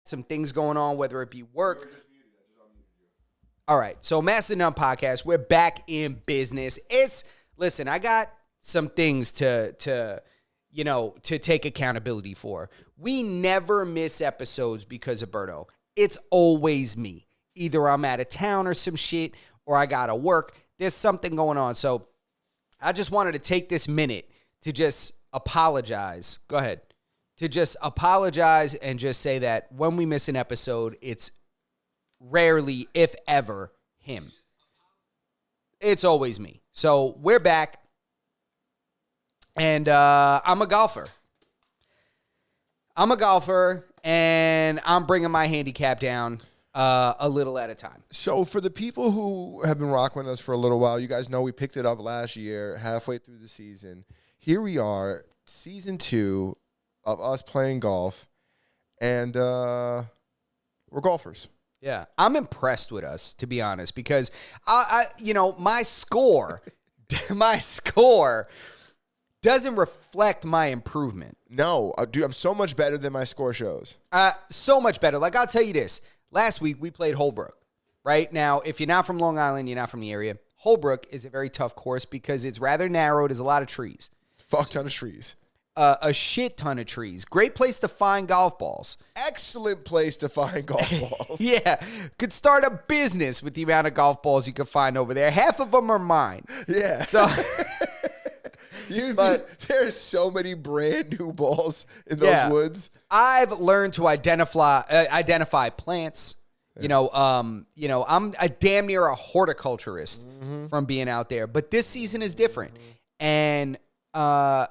some things going on, whether it be work. All right, so Master None Podcast, we're back in business. Listen, I got some things to take accountability for. We never miss episodes because of Berto. It's always me. Either I'm out of town or some shit, or I gotta work. There's something going on. So I just wanted to take this minute to just apologize. Go ahead. To just apologize and just say that when we miss an episode, it's rarely, if ever, him. It's always me. So we're back. And I'm a golfer. And I'm bringing my handicap down a little at a time. So for the people who have been rocking with us for a little while, you guys know we picked it up last year, halfway through the season. Here we are, season 2 of us playing golf, and we're golfers. Yeah, I'm impressed with us, to be honest, because my score doesn't reflect my improvement. No, dude, I'm so much better than my score shows. So much better. Like, I'll tell you this. Last week, we played Holbrook, right? Now, if you're not from Long Island, you're not from the area, Holbrook is a very tough course because it's rather narrow. There's a lot of trees. Fuck ton of trees. A shit ton of trees. Great place to find golf balls. Excellent place to find golf balls. Yeah. Could start a business with the amount of golf balls you can find over there. Half of them are mine. Yeah. So... there's so many brand new balls in those woods. I've learned to identify plants. I'm a damn near a horticulturist from being out there. But this season is different. And my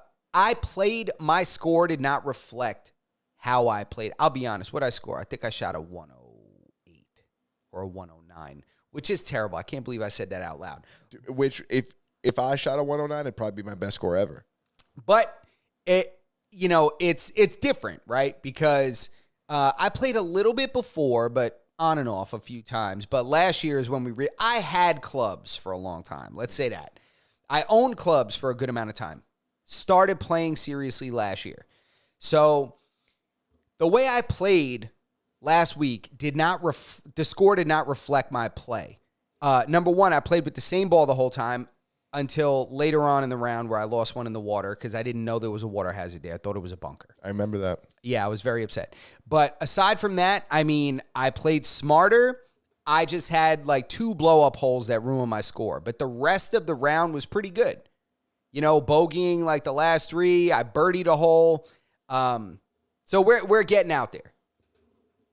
score did not reflect how I played. I'll be honest. What I score? I think I shot a 108 or a 109, which is terrible. I can't believe I said that out loud. Which, if I shot a 109, it'd probably be my best score ever. But it's different, right? Because I played a little bit before, but on and off a few times. But last year is when I had clubs for a long time. Let's say that. I owned clubs for a good amount of time. Started playing seriously last year. So the way I played last week the score did not reflect my play. Number one, I played with the same ball the whole time until later on in the round where I lost one in the water because I didn't know there was a water hazard there. I thought it was a bunker. I remember that. Yeah, I was very upset. But aside from that, I played smarter. I just had like 2 blow-up holes that ruined my score. But the rest of the round was pretty good. Bogeying like the last 3. I birdied a hole. So we're getting out there.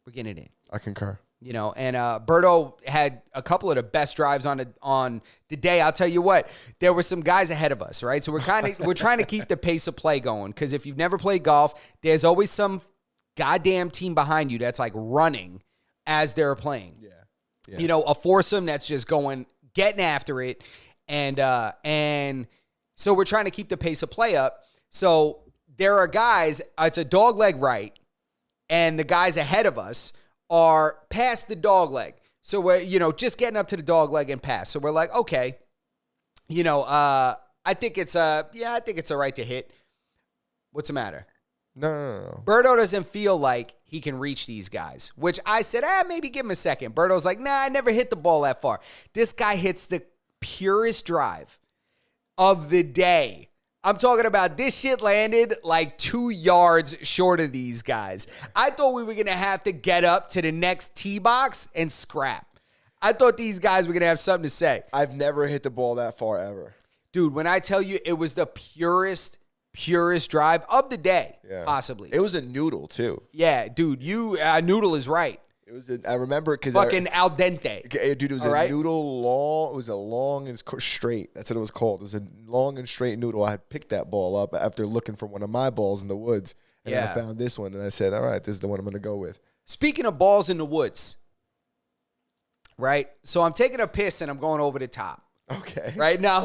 We're getting it in. I concur. And Berto had a couple of the best drives on the day. I'll tell you what, there were some guys ahead of us, right? So we're trying to keep the pace of play going because if you've never played golf, there's always some goddamn team behind you that's like running as they're playing. Yeah. A foursome that's just getting after it, and so we're trying to keep the pace of play up. So there are guys. It's a dog leg right, and the guys ahead of us are past the dog leg. So we're, just getting up to the dog leg and pass. So we're like, okay, I think it's a right to hit. What's the matter? No. Berto doesn't feel like he can reach these guys, which I said, maybe give him a second. Berto's like, nah, I never hit the ball that far. This guy hits the purest drive of the day. I'm talking about this shit landed like 2 yards short of these guys. I thought we were going to have to get up to the next tee box and scrap. I thought these guys were going to have something to say. I've never hit the ball that far ever. Dude, when I tell you it was the purest drive of the day, possibly. It was a noodle, too. Yeah, dude, noodle is right. I remember because fucking al dente. Dude, it was a noodle long. It was a long and straight. That's what it was called. It was a long and straight noodle. I had picked that ball up after looking for one of my balls in the woods, and I found this one, and I said, all right, this is the one I'm going to go with. Speaking of balls in the woods, right? So I'm taking a piss, and I'm going over the top. Okay. Right? Now,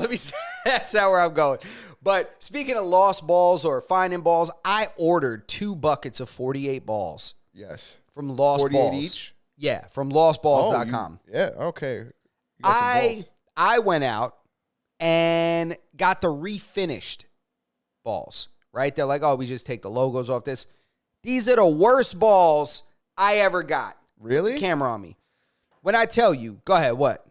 that's not where I'm going. But speaking of lost balls or finding balls, I ordered 2 buckets of 48 balls. Yes. From Lost 48 Balls. each? Yeah, from lostballs.com. Okay. I went out and got the refinished balls, right? They're like, oh, we just take the logos off this. These are the worst balls I ever got. Really? Camera on me. When I tell you, go ahead, what?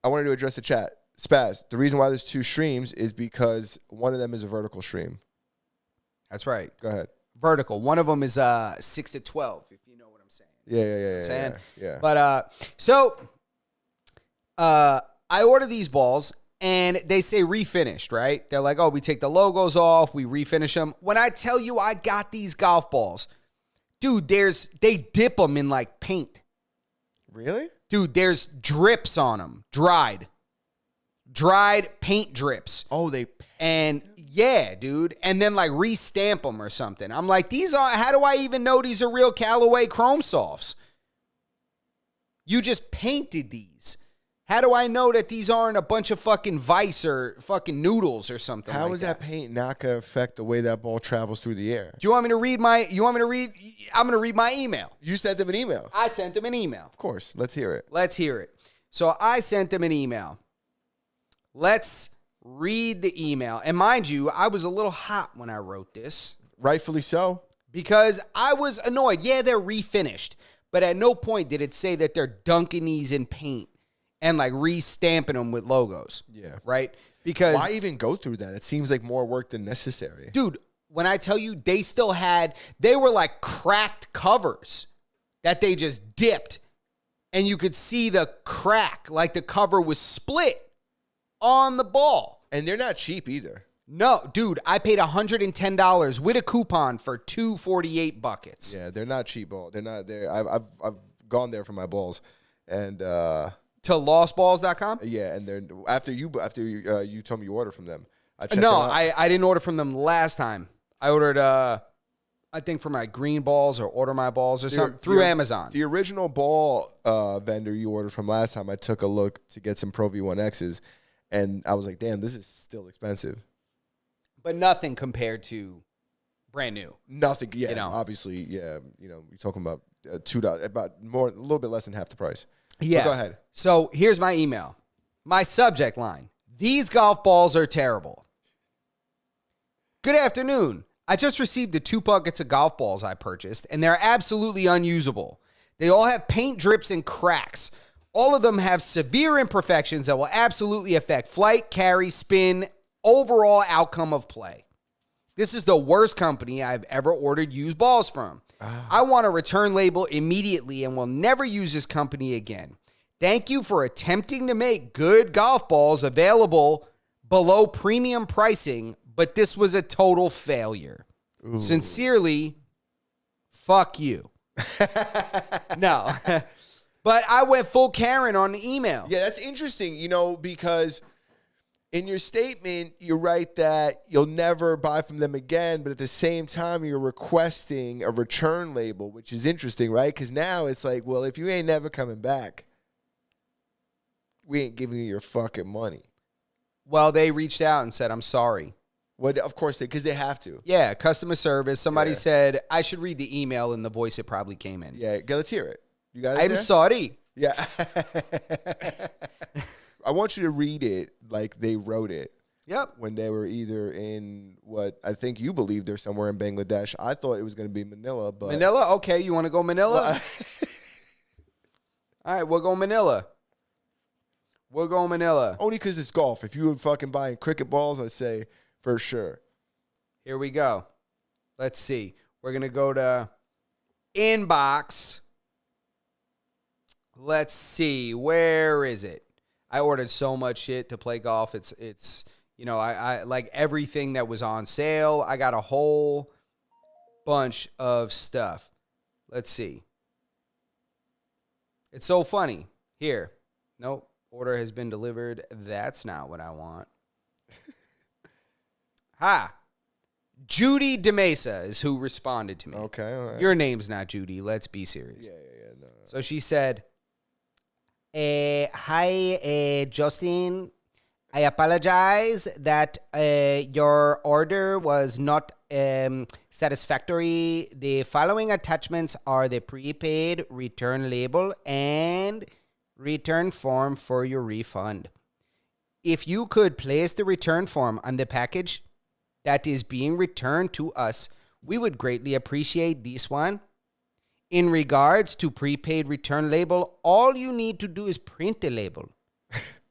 I wanted to address the chat. Spaz, the reason why there's 2 streams is because one of them is a vertical stream. That's right. Go ahead. Vertical. One of them is 6 to 12, if you know what I'm saying. Yeah. But I order these balls and they say refinished, right? They're like, oh, we take the logos off, we refinish them. When I tell you I got these golf balls, dude, they dip them in like paint. Really? Dude, there's drips on them, dried paint drips. Oh, And yeah, dude. And then like restamp them or something. I'm like, how do I even know these are real Callaway Chrome Softs? You just painted these. How do I know that these aren't a bunch of fucking Vice or fucking noodles or something How like is that paint not going to affect the way that ball travels through the air? Do you want me to read I'm going to read my email. You sent them an email. I sent them an email. Of course. Let's hear it. Let's hear it. So I sent them an email. Let's read the email. And mind you, I was a little hot when I wrote this. Rightfully so. Because I was annoyed. Yeah, they're refinished. But at no point did it say that they're dunking these in paint and like re-stamping them with logos. Yeah. Right? Because why even go through that? It seems like more work than necessary. Dude, when I tell you they were like cracked covers that they just dipped and you could see the crack, like the cover was split on the ball. And they're not cheap either. No, dude, I paid $110 with a coupon for 248 buckets. Yeah, they're not cheap balls. They're not there. I've gone there for my balls, and to lostballs.com. Yeah, and they're after you told me you ordered from them. I checked No, them out. I didn't order from them last time. I ordered I think for my green balls or order my balls or something through Amazon. The original ball vendor you ordered from last time, I took a look to get some Pro V1Xs, and I was like, damn, this is still expensive. But nothing compared to brand new. Nothing, yeah. You know. Obviously, yeah. You know, you're talking about $2, about more, a little bit less than half the price. Yeah. But go ahead. So here's my email. My subject line: these golf balls are terrible. Good afternoon. I just received the 2 buckets of golf balls I purchased, and they're absolutely unusable. They all have paint drips and cracks. All of them have severe imperfections that will absolutely affect flight, carry, spin, overall outcome of play. This is the worst company I've ever ordered used balls from. I want a return label immediately and will never use this company again. Thank you for attempting to make good golf balls available below premium pricing, but this was a total failure. Ooh. Sincerely, fuck you. No. But I went full Karen on the email. Yeah, that's interesting, you know, because in your statement, you write that you'll never buy from them again, but at the same time, you're requesting a return label, which is interesting, right? Because now it's like, well, if you ain't never coming back, we ain't giving you your fucking money. Well, they reached out and said, I'm sorry. Well, of course, because they have to. Yeah, customer service. Somebody said, I should read the email in the voice it probably came in. Yeah, let's hear it. You got it I'm there? sorry. Yeah. I want you to read it like they wrote it. Yep. When they were either in what I think you believe they're somewhere in Bangladesh. I thought it was going to be Manila, but Manila? Okay, you want to go Manila? All right, we'll go Manila. We'll go Manila. Only because it's golf. If you were fucking buying cricket balls, I'd say for sure. Here we go. Let's see. We're going to go to inbox. Let's see. Where is it? I ordered so much shit to play golf. It's you know, I like everything that was on sale. I got a whole bunch of stuff. Let's see. It's so funny. Here. Nope. Order has been delivered. That's not what I want. Ha. Judy DeMesa is who responded to me. Okay, all right. Your name's not Judy. Let's be serious. Yeah. No. So she said, hi, Justin. I apologize that your order was not satisfactory. The following attachments are the prepaid return label and return form for your refund. If you could place the return form on the package that is being returned to us, we would greatly appreciate this one. In regards to prepaid return label, all you need to do is print the label,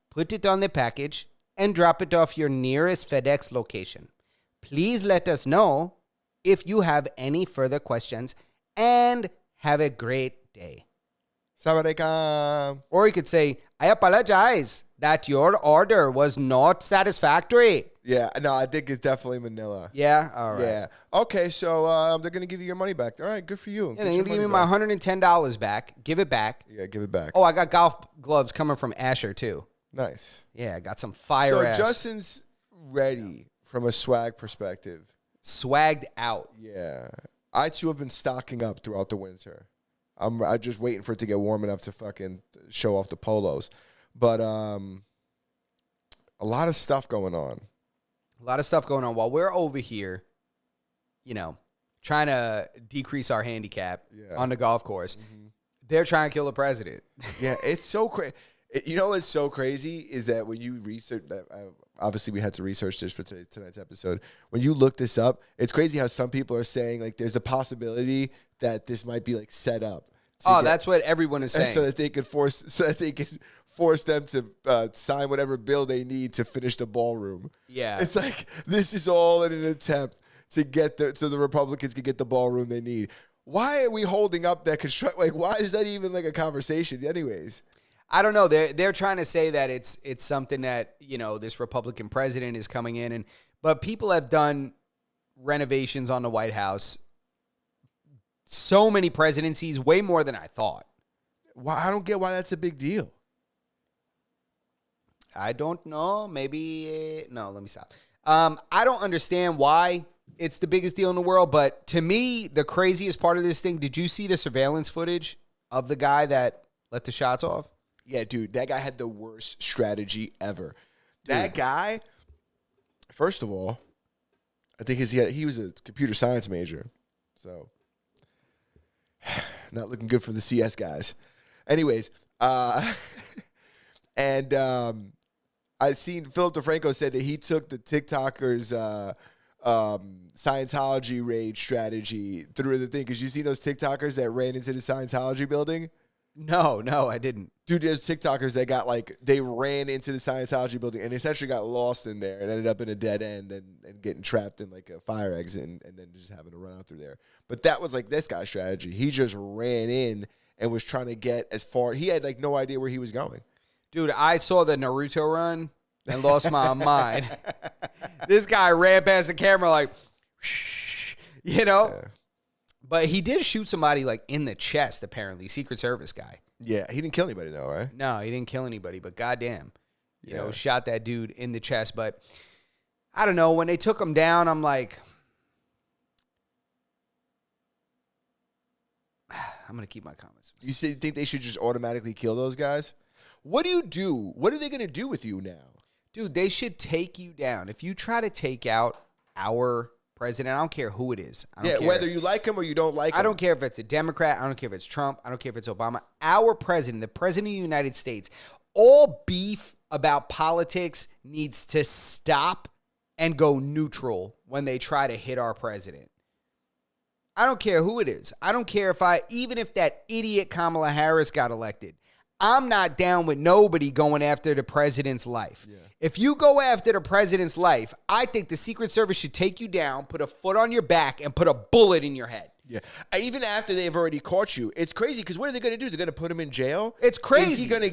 put it on the package, and drop it off your nearest FedEx location. Please let us know if you have any further questions, and have a great day. Sawadee-ka. Or you could say, I apologize that your order was not satisfactory. Yeah, no, I think it's definitely Manila. Yeah? All right. Yeah. Okay, so they're going to give you your money back. All right, good for you. Yeah, they're going to give me my $110 back. Give it back. Yeah, give it back. Oh, I got golf gloves coming from Asher, too. Nice. Yeah, I got some fire ass. So Justin's ready from a swag perspective. Swagged out. Yeah. I, too, have been stocking up throughout the winter. I'm just waiting for it to get warm enough to fucking show off the polos. But a lot of stuff going on. A lot of stuff going on while we're over here, trying to decrease our handicap on the golf course. Mm-hmm. They're trying to kill the president. Yeah, it's so crazy. You know what's so crazy is that when you research that, obviously we had to research this for tonight's episode. When you look this up, it's crazy how some people are saying like there's a possibility that this might be like set up. That's what everyone is saying. So that they could force them to sign whatever bill they need to finish the ballroom. Yeah, it's like this is all in an attempt to get so the Republicans can get the ballroom they need. Why are we holding up that construct? Like, why is that even like a conversation, anyways? I don't know. They're trying to say that it's something that this Republican president is coming in, but people have done renovations on the White House. So many presidencies, way more than I thought. Why? I don't get why that's a big deal. I don't know. Maybe no. Let me stop. I don't understand why it's the biggest deal in the world, but to me, the craziest part of this thing. Did you see the surveillance footage of the guy that let the shots off? Yeah, dude, that guy had the worst strategy ever. Dude. That guy, first of all, I think he was a computer science major, so not looking good for the CS guys. Anyways, and I seen Philip DeFranco said that he took the TikTokers' Scientology raid strategy through the thing. Because you see those TikTokers that ran into the Scientology building? No, I didn't. Dude, there's TikTokers that they ran into the Scientology building and essentially got lost in there and ended up in a dead end and getting trapped in like a fire exit and then just having to run out through there. But that was like this guy's strategy. He just ran in and was trying to get as far. He had like no idea where he was going. Dude, I saw the Naruto run and lost my mind. This guy ran past the camera like, Yeah. But he did shoot somebody like in the chest, apparently. Secret Service guy. Yeah, he didn't kill anybody though, right? No, he didn't kill anybody, but goddamn, shot that dude in the chest. But I don't know. When they took him down, I'm like, I'm gonna keep my comments. You think they should just automatically kill those guys? What do you do? What are they gonna do with you now? Dude, they should take you down. If you try to take out our president, I don't care who it is. I don't care. Whether you like him or you don't like him. I don't care if it's a Democrat. I don't care if it's Trump. I don't care if it's Obama. Our president, the president of the United States, all beef about politics needs to stop and go neutral when they try to hit our president. I don't care who it is. I don't care even if that idiot Kamala Harris got elected. I'm not down with nobody going after the president's life. Yeah. If you go after the president's life, I think the Secret Service should take you down, put a foot on your back, and put a bullet in your head. Yeah. Even after they've already caught you, it's crazy because what are they going to do? They're going to put him in jail? It's crazy. Is he going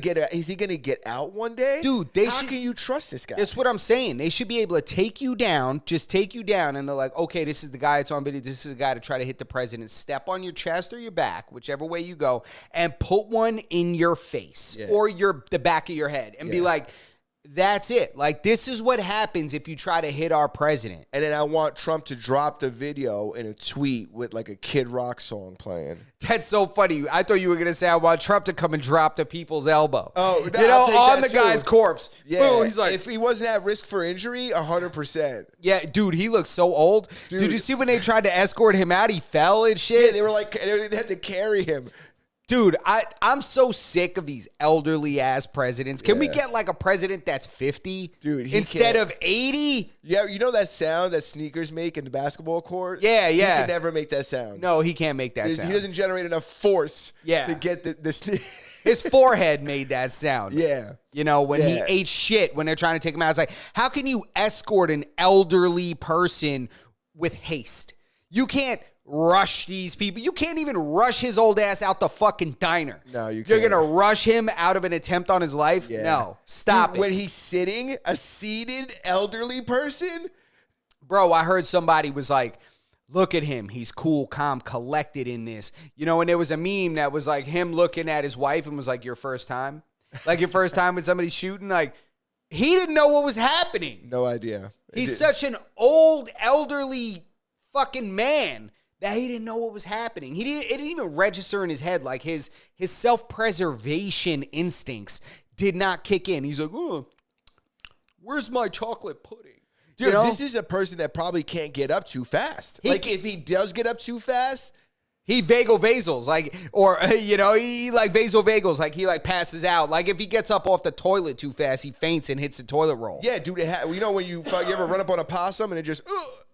to get out one day? Dude, how can you trust this guy? That's what I'm saying. They should be able to take you down, just take you down, and they're like, okay, this is the guy that's on video. This is the guy to try to hit the president. Step on your chest or your back, whichever way you go, and put one in your face or the back of your head and be like, that's it. Like, this is what happens if you try to hit our president. And then I want Trump to drop the video in a tweet with like a Kid Rock song playing. That's so funny. I thought you were going to say I want Trump to come and drop the people's elbow. Oh, no, on the guy's corpse. Yeah. Boom, he's like, if he wasn't at risk for injury, 100%. Yeah, dude, he looks so old. Dude. Did you see when they tried to escort him out? He fell and shit. Yeah, they had to carry him. Dude, I'm so sick of these elderly ass presidents. Can we Yeah. get like a president that's 50? Dude, he instead can't. of 80? Yeah, you know that sound that sneakers make in the basketball court? Yeah, yeah. He can never make that sound. No, he can't make that He sound. doesn't generate enough force Yeah. to get the His forehead made that sound. Yeah. You know, when he Yeah. ate shit when they're trying to take him out. It's like, how can you escort an elderly person with haste? You can't rush these people. You can't even rush his old ass out the fucking diner. No, you You're can't. going to rush him out of an attempt on his life? Yeah. No. Stop Dude, it. When he's sitting, a seated elderly person? Bro, I heard somebody was like, look at him. He's cool, calm, collected in this. You know, and there was a meme that was like him looking at his wife and was like, your first time? Like your first time with somebody shooting? Like, he didn't know what was happening. No idea. He's such an old, elderly fucking man that he didn't know what was happening. It didn't even register in his head. Like his self-preservation instincts did not kick in. He's like, oh, where's my chocolate pudding? Dude, You know? this is a person that probably can't get up too fast. Like, if he does get up too fast, He vasals, like, or, you know, he like vasals, like he like passes out. Like if he gets up off the toilet too fast, he faints and hits the toilet roll. yeah, dude, you know when you ever run up on a possum and it just,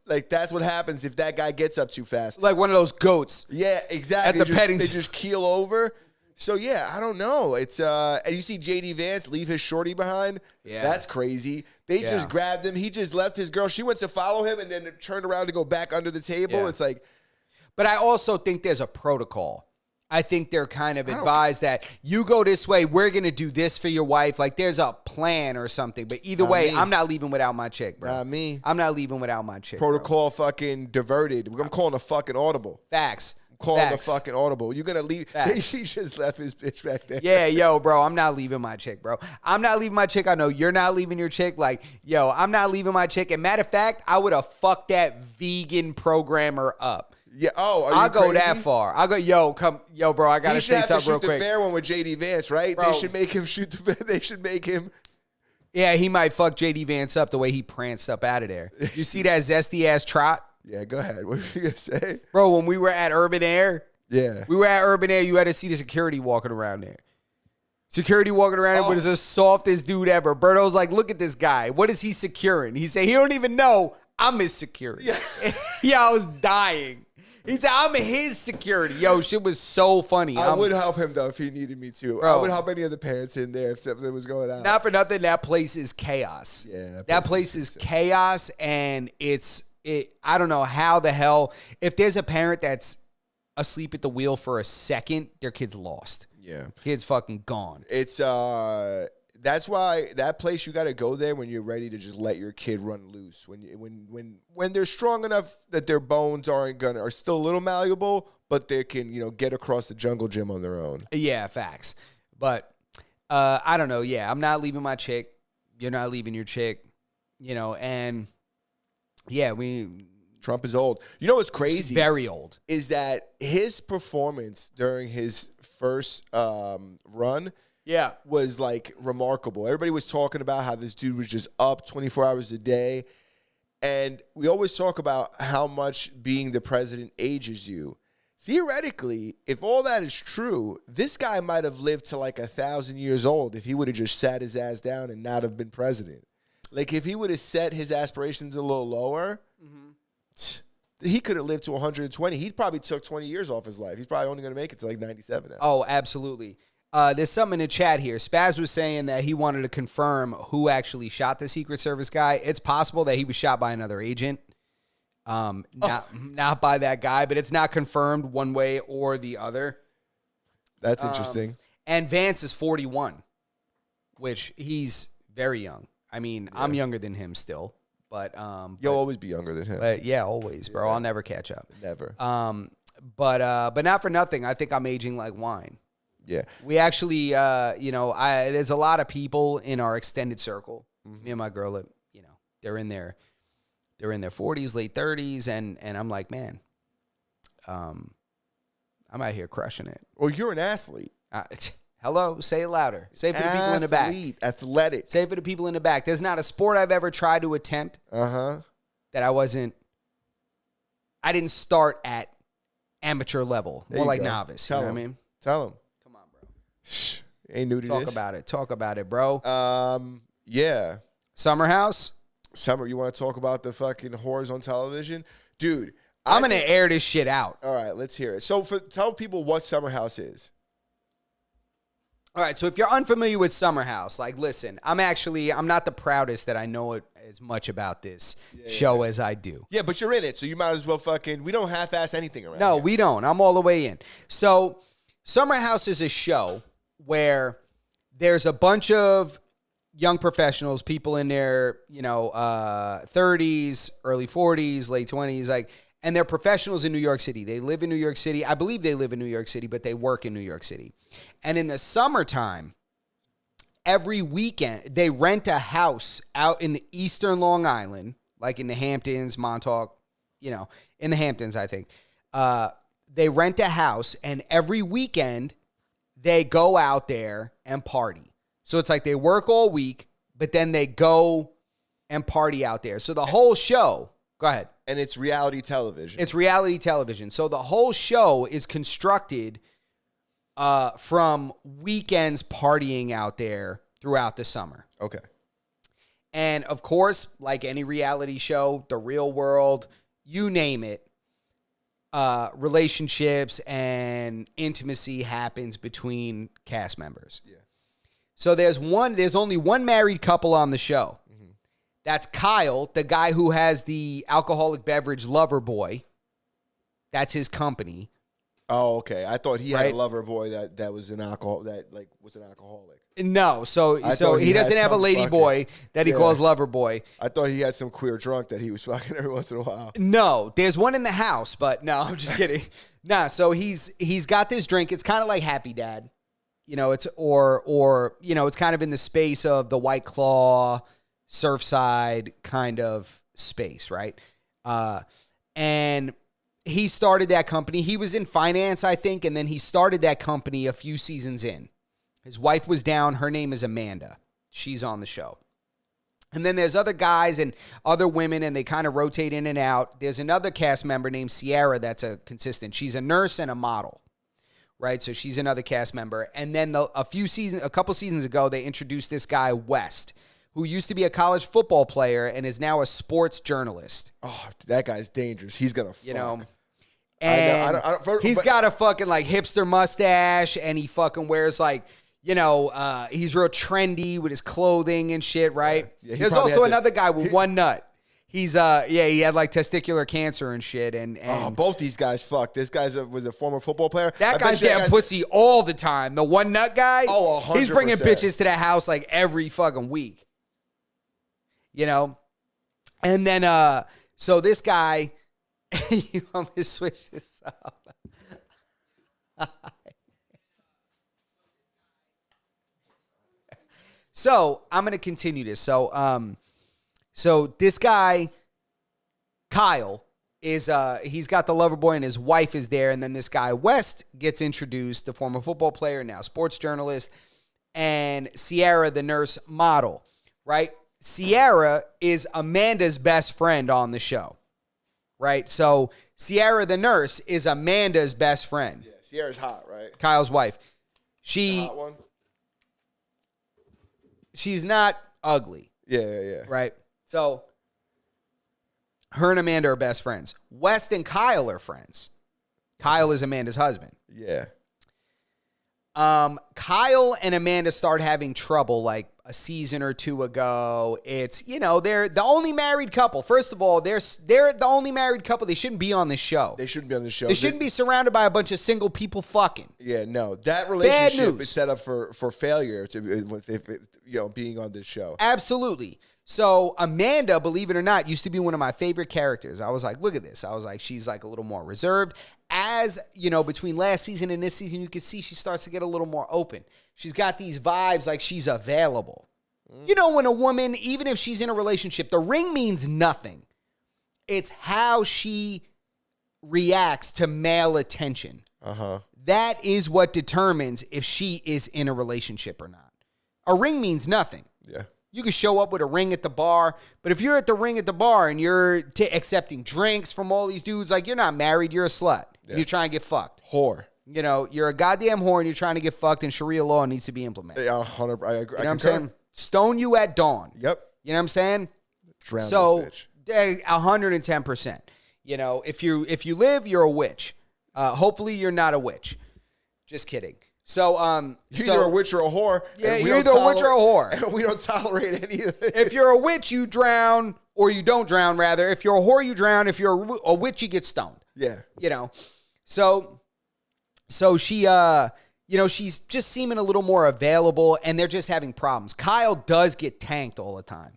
like that's what happens if that guy gets up too fast. Like one of those goats. Yeah, exactly. At the petting They zoo. just keel over. So yeah, I don't know. It's and you see JD Vance leave his shorty behind. Yeah. That's crazy. They Yeah. just grabbed him. He just left his girl. She went to follow him and then turned around to go back under the table. Yeah. It's like, But I also think there's a protocol. I think they're kind of advised that you go this way, we're going to do this for your wife. Like there's a plan or something. But either Not way, me. I'm not leaving without my chick, bro. Not me. I'm not leaving without my chick. Bro. protocol fucking diverted. I'm calling a fucking audible. Facts. Calling Facts. the fucking audible. You're gonna leave. Facts. He just left his bitch back there. Yeah, yo, bro, I'm not leaving my chick, bro. I'm not leaving my chick. I know you're not leaving your chick. Like, yo, I'm not leaving my chick. And matter of fact, I would have fucked that vegan programmer up. Yeah. Oh, are you I'll go crazy? that far. I'll go, yo, bro, I gotta He should say have to something real shoot quick. the fair one with JD Vance, right? Bro. They should make him shoot the. They should make him. Yeah, he might fuck JD Vance up the way he pranced up out of there. You see that zesty ass trot? Yeah, go ahead. What were you gonna say? Bro, when we were at Urban Air, Yeah. we were at Urban Air, you had to see the security walking around there. Security walking around Oh. was the softest dude ever. Berto's like, look at this guy. What is he securing? He said, he don't even know I'm his security. Yeah. Yeah, I was dying. He said, I'm his security. Yo, shit was so funny. I would help him though if he needed me to. I Bro. would help any of the parents in there if something was going on. Not for nothing, that place is chaos. Yeah, That place is chaos, and I don't know how the hell, if there's a parent that's asleep at the wheel for a second, their kid's lost. Yeah. Kid's fucking gone. It's that's why that place you got to go there when you're ready to just let your kid run loose. When they're strong enough that their bones are still a little malleable, but they can get across the jungle gym on their own. Yeah, facts. But I don't know. Yeah, I'm not leaving my chick. You're not leaving your chick. And yeah, Trump is old. You know what's crazy? He's very old. Is that his performance during his first run Yeah. was like remarkable. Everybody was talking about how this dude was just up 24 hours a day. And we always talk about how much being the president ages you. Theoretically, if all that is true, this guy might have lived to like 1,000 years old if he would have just sat his ass down and not have been president. Like if he would have set his aspirations a little lower, he could have lived to 120. He probably took 20 years off his life. He's probably only going to make it to like 97 now. Oh, absolutely. There's something in the chat here. Spaz was saying that he wanted to confirm who actually shot the Secret Service guy. It's possible that he was shot by another agent. Not by that guy, but it's not confirmed one way or the other. That's interesting. And Vance is 41, which he's very young. I mean, I'm younger than him still, but You'll always be younger than him. but yeah, always, bro. I'll never catch up. Never. But not for nothing. I think I'm aging like wine. Yeah. We actually, there's a lot of people in our extended circle. Me and my girl, they're in their 40s, late 30s, and I'm like, man, I'm out here crushing it. Well, you're an athlete. Hello, say it louder. Say it for the people in the back. Athletic. Say it for the people in the back. There's not a sport I've ever tried to attempt Uh-huh. that I didn't start at amateur level, There more you like go. novice. Tell You know what I him. mean? Tell him. Come on, bro. Ain't new to this. Talk about it, bro. Yeah. Summer House? Summer, you want to talk about the fucking whores on television? Dude. I'm going to air this shit out. All right, let's hear it. So tell people what Summer House is. All right, so if you're unfamiliar with Summer House, like, listen, I'm not the proudest that I know it as much about this show as I do. Yeah, but you're in it, so you might as well we don't half-ass anything around No, here. we don't. I'm all the way in. So Summer House is a show where there's a bunch of young professionals, people in their, 30s, early 40s, late 20s, and they're professionals in New York City. They live in New York City. I believe they live in New York City, but they work in New York City. And in the summertime, every weekend, they rent a house out in the eastern Long Island, like in the Hamptons, Montauk, in the Hamptons, I think. They rent a house, and every weekend, they go out there and party. So it's like they work all week, but then they go and party out there. So the whole show, go ahead. And it's reality television. It's reality television. So the whole show is constructed from weekends partying out there throughout the summer. Okay. And of course, like any reality show, The Real World, you name it, relationships and intimacy happens between cast members. Yeah. So there's only one married couple on the show. Mm-hmm. That's Kyle, the guy who has the alcoholic beverage Lover Boy. That's his company. Oh, okay. I thought he had a lover boy that was an alcoholic. No, so he doesn't have a lady boy that he calls Lover Boy. I thought he had some queer drunk that he was fucking every once in a while. No, there's one in the house, but no, I'm just kidding. Nah, so he's got this drink. It's kind of like Happy Dad. It's it's kind of in the space of the White Claw, Surfside kind of space, right? And he started that company. He was in finance, I think, and then he started that company a few seasons in. His wife was down. Her name is Amanda. She's on the show. And then there's other guys and other women, and they kind of rotate in and out. There's another cast member named Sierra that's a consistent. She's a nurse and a model, right? So she's another cast member. And then a couple seasons ago, they introduced this guy, West, who used to be a college football player and is now a sports journalist. Oh, that guy's dangerous. He's going to fuck. And he's got a fucking like hipster mustache, and he fucking wears he's real trendy with his clothing and shit, right? Yeah, there's also another guy with one nut. He's he had like testicular cancer and shit, and both these guys fucked. This guy was a former football player. That guy's getting pussy all the time. The one nut guy, 100%. He's bringing bitches to that house like every fucking week. And then so this guy, you want me to switch this up? So I'm going to continue this. So this guy, Kyle, is he's got the lover boy and his wife is there. And then this guy, West, gets introduced, the former football player, now sports journalist, and Sierra, the nurse model, right? Sierra is Amanda's best friend on the show, right? So Sierra, the nurse, is Amanda's best friend. Yeah, Sierra's hot, right? Kyle's wife. The hot one? She's not ugly. Yeah. Right? So her and Amanda are best friends. West and Kyle are friends. Kyle is Amanda's husband. Yeah. Kyle and Amanda start having trouble like a season or two ago. It's, they're the only married couple. First of all, they're the only married couple. They shouldn't be on this show. They shouldn't be on the show. They shouldn't be surrounded by a bunch of single people fucking. Yeah, no. That relationship is set up for failure being on this show. Absolutely. So Amanda, believe it or not, used to be one of my favorite characters. I was like, look at this. I was like, she's like a little more reserved. As, between last season and this season, you can see she starts to get a little more open. She's got these vibes like she's available. When a woman, even if she's in a relationship, the ring means nothing. It's how she reacts to male attention. Uh-huh. That is what determines if she is in a relationship or not. A ring means nothing. Yeah. You can show up with a ring at the bar, but if you're at the ring at the bar and you're accepting drinks from all these dudes, like you're not married, you're a slut. Yeah. You're trying to get fucked. Whore. You know, you're a goddamn whore and you're trying to get fucked, and Sharia law needs to be implemented. Yeah, 100. I agree. You know what I'm saying? Stone you at dawn. Yep. You know what I'm saying? Drown So, this bitch. 110%. You know, if you live, you're a witch. Hopefully, you're not a witch. Just kidding. So, You're either a witch or a whore. Yeah, you're either a witch or a whore. And we don't tolerate any of it. If you're a witch, you drown, or you don't drown, rather. If you're a whore, you drown. If you're a witch, you get stoned. Yeah. You know, so she, you know, she's just seeming a little more available, and they're just having problems. Kyle does get tanked all the time.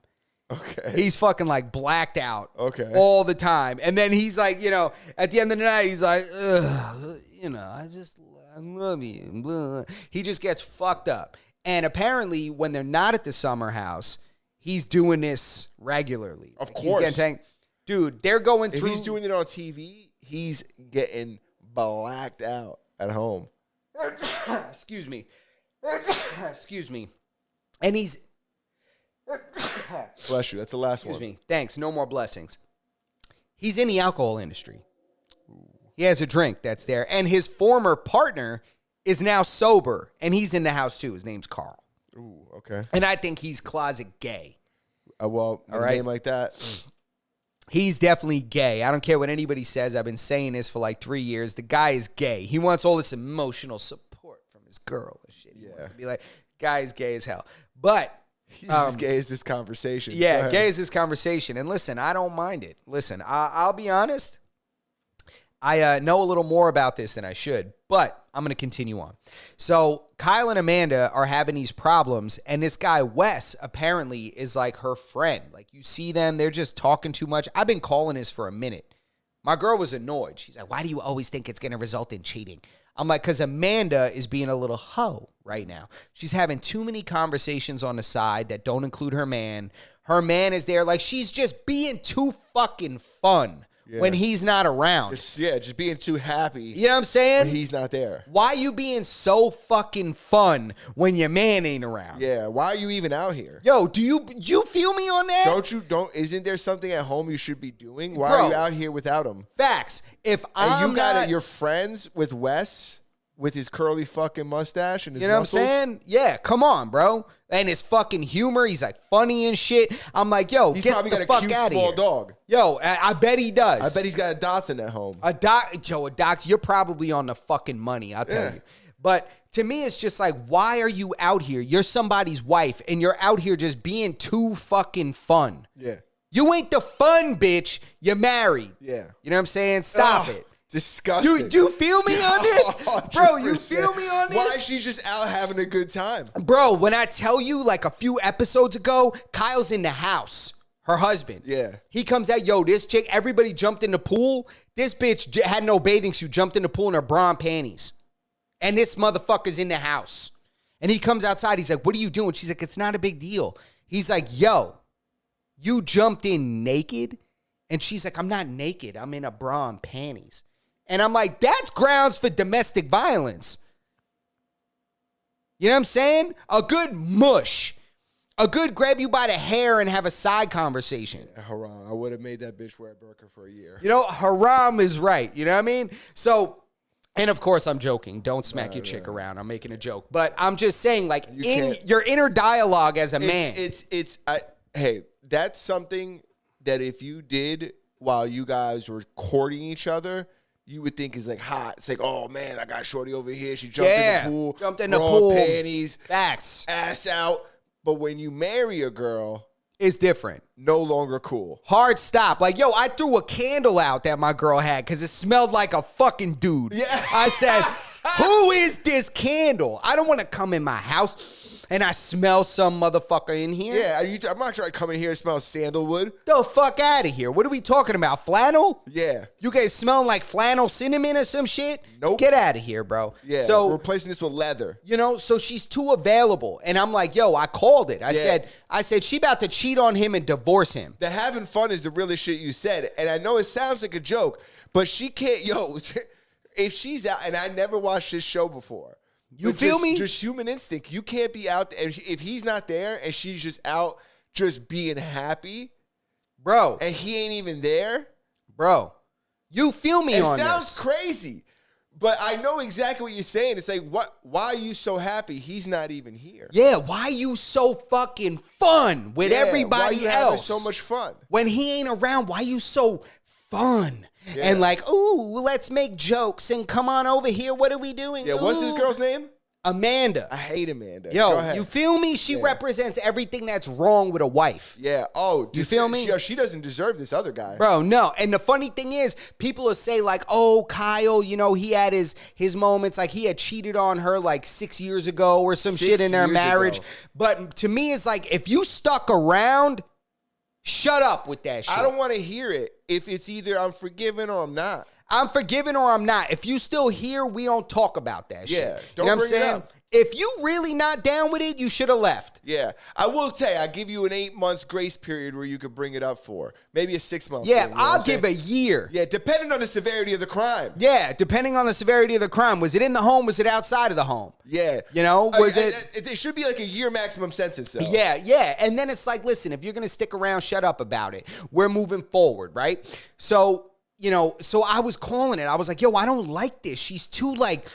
Okay. He's fucking like blacked out. Okay. All the time. And then he's like, you know, at the end of the night, he's like, ugh, you know, I love you. Blah. He just gets fucked up. And apparently, when they're not at the summer house, he's doing this regularly. Of Like, course. He's getting tanked. Dude, they're going through. If he's doing it on TV, he's getting blacked out at home. Excuse me. Excuse me. And he's. Bless you. That's the last Excuse one. me. Thanks. No more blessings. He's in the alcohol industry. He has a drink that's there. And his former partner is now sober. And he's in the house too. His name's Carl. Ooh, okay. And I think he's closet gay. Well, All a right. name like that. He's definitely gay. I don't care what anybody says. I've been saying this for like 3 years. The guy is gay. He wants all this emotional support from his girl and shit. He wants to be like, guy is gay as hell. But He's as gay as this conversation. Go yeah, ahead. gay is this conversation. And listen, I don't mind it. Listen, I'll be honest. I know a little more about this than I should, but I'm going to continue on. So Kyle and Amanda are having these problems, and this guy, Wes, apparently is like her friend. Like, you see them, they're just talking too much. I've been calling this for a minute. My girl was annoyed. She's like, why do you always think it's going to result in cheating? I'm like, because Amanda is being a little hoe right now. She's having too many conversations on the side that don't include her man. Her man is there. Like, she's just being too fucking fun when he's not around. Just being too happy You know what I'm saying? when he's not there. Why you being so fucking fun when your man ain't around? Yeah, why are you even out here? Yo, do you feel me on that? Isn't there something at home you should be doing? Why Bro. are you out here without him? Facts. If And I'm you got not, it, you're friends with Wes with his curly fucking mustache and his you know muscles? what I'm saying? Yeah, come on, bro. And his fucking humor, he's like funny and shit. I'm like, yo, He's get probably the got a fuck cute out of small here. dog. Yo, I bet he does. I bet he's got a Dotson at home. A docs, you're probably on the fucking money, I'll tell you. But to me, it's just like, why are you out here? You're somebody's wife, and you're out here just being too fucking fun. Yeah. You ain't the fun, bitch. You're married. Yeah. You know what I'm saying? Stop Ugh, it. Disgusting. You feel me on this? Bro, you 100%. feel me on this? Why is she just out having a good time? Bro, when I tell you, like a few episodes ago, Kyle's in the house. Her husband. Yeah. He comes out, yo, this chick, everybody jumped in the pool. This bitch had no bathing suit, jumped in the pool in her bra and panties. And this motherfucker's in the house. And he comes outside. He's like, what are you doing? She's like, it's not a big deal. He's like, yo, you jumped in naked? And she's like, I'm not naked. I'm in a bra and panties. And I'm like, that's grounds for domestic violence. You know what I'm saying? A good mush. A good grab you by the hair and have a side conversation. Haram. I would have made that bitch wear a burqa for a year. You know, haram is right. You know what I mean? So, and of course I'm joking. Don't smack your chick around. I'm making a joke. But I'm just saying, like, in your inner dialogue as a man. Hey, that's something that if you did while you guys were courting each other, you would think is like hot. It's like, oh man, I got shorty over here. She jumped in the pool. Jumped in the bra, pool. panties. Facts. Ass out. But when you marry a girl, It's different. no longer cool. Hard stop. Like, yo, I threw a candle out that my girl had because it smelled like a fucking dude. Yeah. I said, who is this candle? I don't want to come in my house and I smell some motherfucker in here. Yeah, I'm not trying to come in here and smell sandalwood. The fuck out of here. What are we talking about? Flannel? Yeah. You guys smelling like flannel cinnamon or some shit? Nope. Get out of here, bro. Yeah, So, we're replacing this with leather. you know, so she's too available. And I'm like, yo, I called it. I said, she about to cheat on him and divorce him. The having fun is the realest shit you said. And I know it sounds like a joke, but she can't, if she's out, and I never watched this show before. You but feel me? Just human instinct. You can't be out there. If he's not there and she's just out just being happy, Bro, and he ain't even there, you feel me it on sounds this. crazy. But I know exactly what you're saying. It's like, why are you so happy he's not even here? Yeah, why you so fucking fun with everybody why you else? having so much fun? When he ain't around, why you so fun? Yeah. And like, ooh, let's make jokes and come on over here. What are we doing? Yeah, what's this girl's name? Amanda. I hate Amanda. Go Yo, ahead. you feel me? She represents everything that's wrong with a wife. Yeah. Oh, You feel me? She doesn't deserve this other guy. Bro, no. And the funny thing is, people will say like, oh, Kyle, you know, he had his moments. Like he had cheated on her like 6 years ago or some 6 shit in their years marriage. ago. But to me, it's like, if you stuck around, shut up with that shit. I don't want to hear it if it's either I'm forgiven or I'm not. I'm forgiven or I'm not. If you still here, we don't talk about that shit. Yeah, don't you know what I'm bring it saying? up. If you really not down with it, you should have left. Yeah. I will tell you, I give you an 8 months grace period where you could bring it up for. Maybe a 6 month. Yeah, thing, you know what I'll I'm saying? give a year. Yeah, depending on the severity of the crime. Yeah, depending on the severity of the crime. Was it in the home? Was it outside of the home? Yeah. You know, was it? It should be like a year maximum sentence, though. Yeah, yeah. And then it's like, listen, if you're going to stick around, shut up about it. We're moving forward, right? So, you know, so I was calling it. I was like, yo, I don't like this. She's too like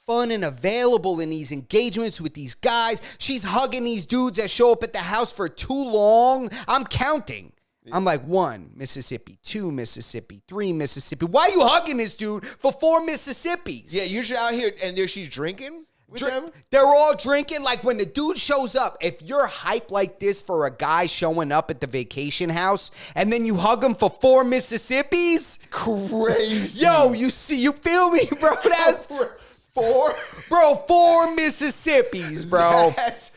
fun and available in these engagements with these guys. She's hugging these dudes that show up at the house for too long. I'm counting. I'm like 1 Mississippi, 2 Mississippi, 3 Mississippi. Why are you hugging this dude for 4 Mississippis? Yeah, you're just out here and there she's drinking with them? They're all drinking. Like when the dude shows up, if you're hype like this for a guy showing up at the vacation house and then you hug him for 4 Mississippis, Crazy. yo, you feel me, bro? That's 4? bro, 4 Mississippis, bro. That's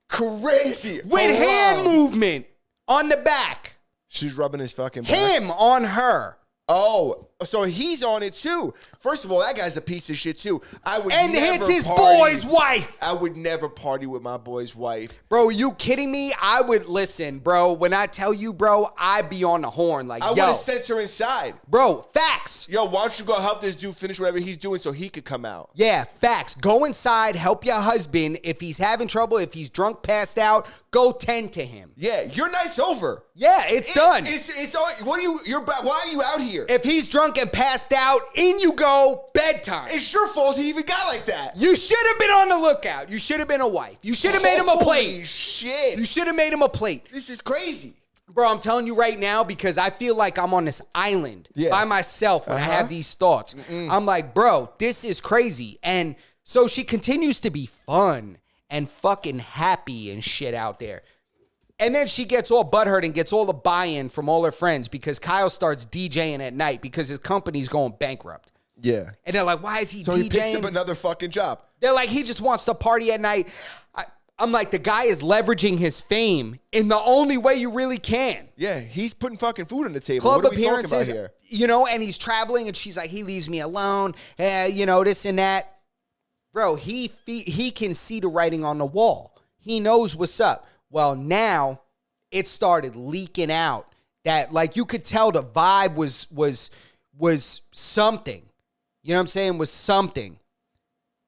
crazy. With hand movement on the back. She's rubbing his fucking back. Him on her. Oh, so he's on it too. First of all, that guy's a piece of shit too. I would And never it's his party. boy's wife. I would never party with my boy's wife. Bro, you kidding me? I would listen, bro. When I tell you, bro, I'd be on the horn. Like, I would yo, have sent her inside. bro, facts. Yo, why don't you go help this dude finish whatever he's doing so he could come out? Yeah, facts. Go inside, help your husband. If he's having trouble, if he's drunk, passed out, go tend to him. Yeah, your night's over. Yeah, it's done. It's what are you? Why are you out here? If he's drunk and passed out, in you go, bedtime. It's your fault he even got like that. You should have been on the lookout. You should have been a wife. You should have made him a Holy plate. shit. You should have made him a plate. This is crazy. Bro, I'm telling you right now because I feel like I'm on this island by myself when I have these thoughts. I'm like, bro, this is crazy. And so she continues to be fun and fucking happy and shit out there. And then she gets all butthurt and gets all the buy-in from all her friends because Kyle starts DJing at night because his company's going bankrupt. Yeah. And they're like, why is he So DJing? he picks up another fucking job. They're like, he just wants to party at night. I'm like, the guy is leveraging his fame in the only way you really can. Yeah, he's putting fucking food on the table. Club What are we talking appearances, about here? you know, and he's traveling and she's like, he leaves me alone, you know, this and that. Bro, he can see the writing on the wall. He knows what's up. Well, now it started leaking out that like you could tell the vibe was something. You know what I'm saying? Was something.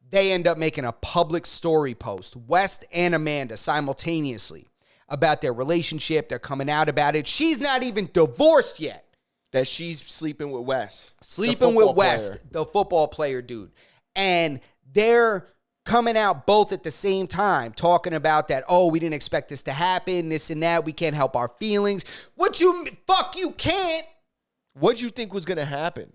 They end up making a public story post, West and Amanda simultaneously, about their relationship. They're coming out about it. She's not even divorced yet. That she's sleeping with Wes. Sleeping with West, the football player dude. And they're coming out both at the same time, talking about that, oh, we didn't expect this to happen, this and that. We can't help our feelings. You can't. What'd you think was going to happen?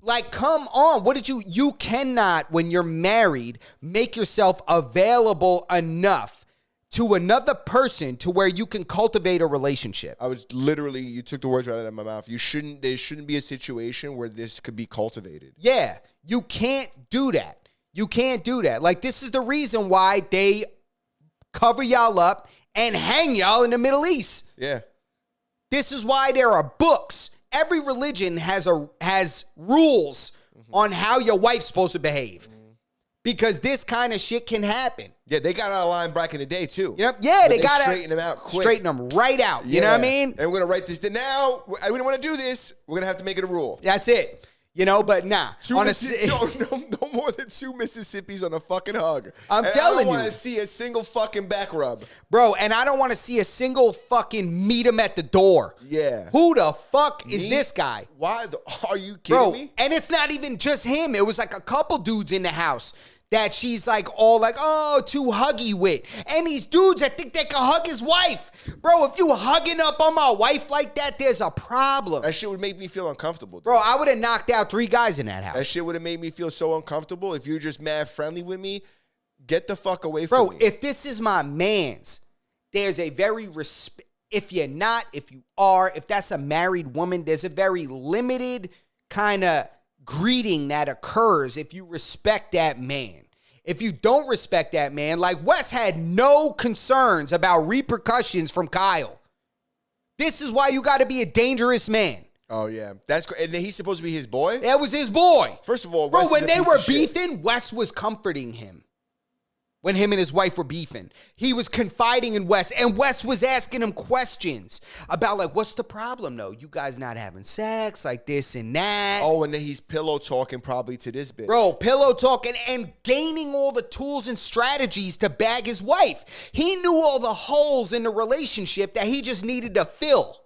Like, come on. You cannot, when you're married, make yourself available enough to another person to where you can cultivate a relationship. You took the words right out of my mouth. There shouldn't be a situation where this could be cultivated. Yeah, you can't do that. You can't do that. Like, this is the reason why they cover y'all up and hang y'all in the Middle East. Yeah. This is why there are books. Every religion has rules on how your wife's supposed to behave. Because this kind of shit can happen. Yeah, they got out of line back in the day, too. You know? Yeah, they got to straighten them out quick. Straighten them right out. You know what I mean? And we're going to write this down. We don't want to do this. We're going to have to make it a rule. That's it. But nah. No more than 2 Mississippis on a fucking hug. I'm telling I don't you. want to see a single fucking back rub. Bro, and I don't want to see a single fucking meet him at the door. Yeah. Who the fuck is this guy? Why? Are you kidding Bro, me? and it's not even just him. It was like a couple dudes in the house that she's like all like, oh, too huggy with. And these dudes that think they can hug his wife. Bro, if you hugging up on my wife like that, there's a problem. That shit would make me feel uncomfortable. Dude. Bro, I would have knocked out 3 guys in that house. That shit would have made me feel so uncomfortable. If you're just mad friendly with me, get the fuck away from me. Bro, if this is my man's, there's a very if you're not, if you are, if that's a married woman, there's a very limited kind of greeting that occurs if you respect that man. If you don't respect that man, like Wes had no concerns about repercussions from Kyle. This is why you got to be a dangerous man. Oh, yeah. That's and he's supposed to be his boy? That was his boy. First of all, bro, Wes when is a they piece were of shit. beefing, Wes was comforting him. When him and his wife were beefing, he was confiding in Wes, and Wes was asking him questions about, like, what's the problem, though? You guys not having sex, like this and that. Oh, and then he's pillow talking probably to this bitch. Bro, pillow talking and gaining all the tools and strategies to bag his wife. He knew all the holes in the relationship that he just needed to fill.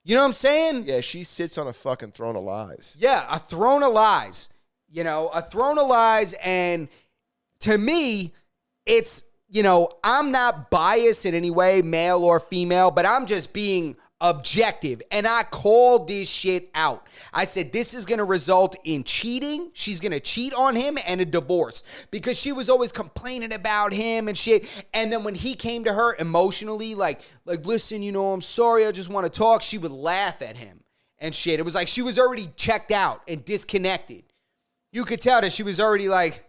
You know what I'm saying? Yeah, she sits on a fucking throne of lies. Yeah, a throne of lies. A throne of lies. And to me, it's, I'm not biased in any way, male or female, but I'm just being objective. And I called this shit out. I said, this is going to result in cheating. She's going to cheat on him and a divorce because she was always complaining about him and shit. And then when he came to her emotionally, like, listen, I'm sorry. I just want to talk. She would laugh at him and shit. It was like she was already checked out and disconnected. You could tell that she was already like,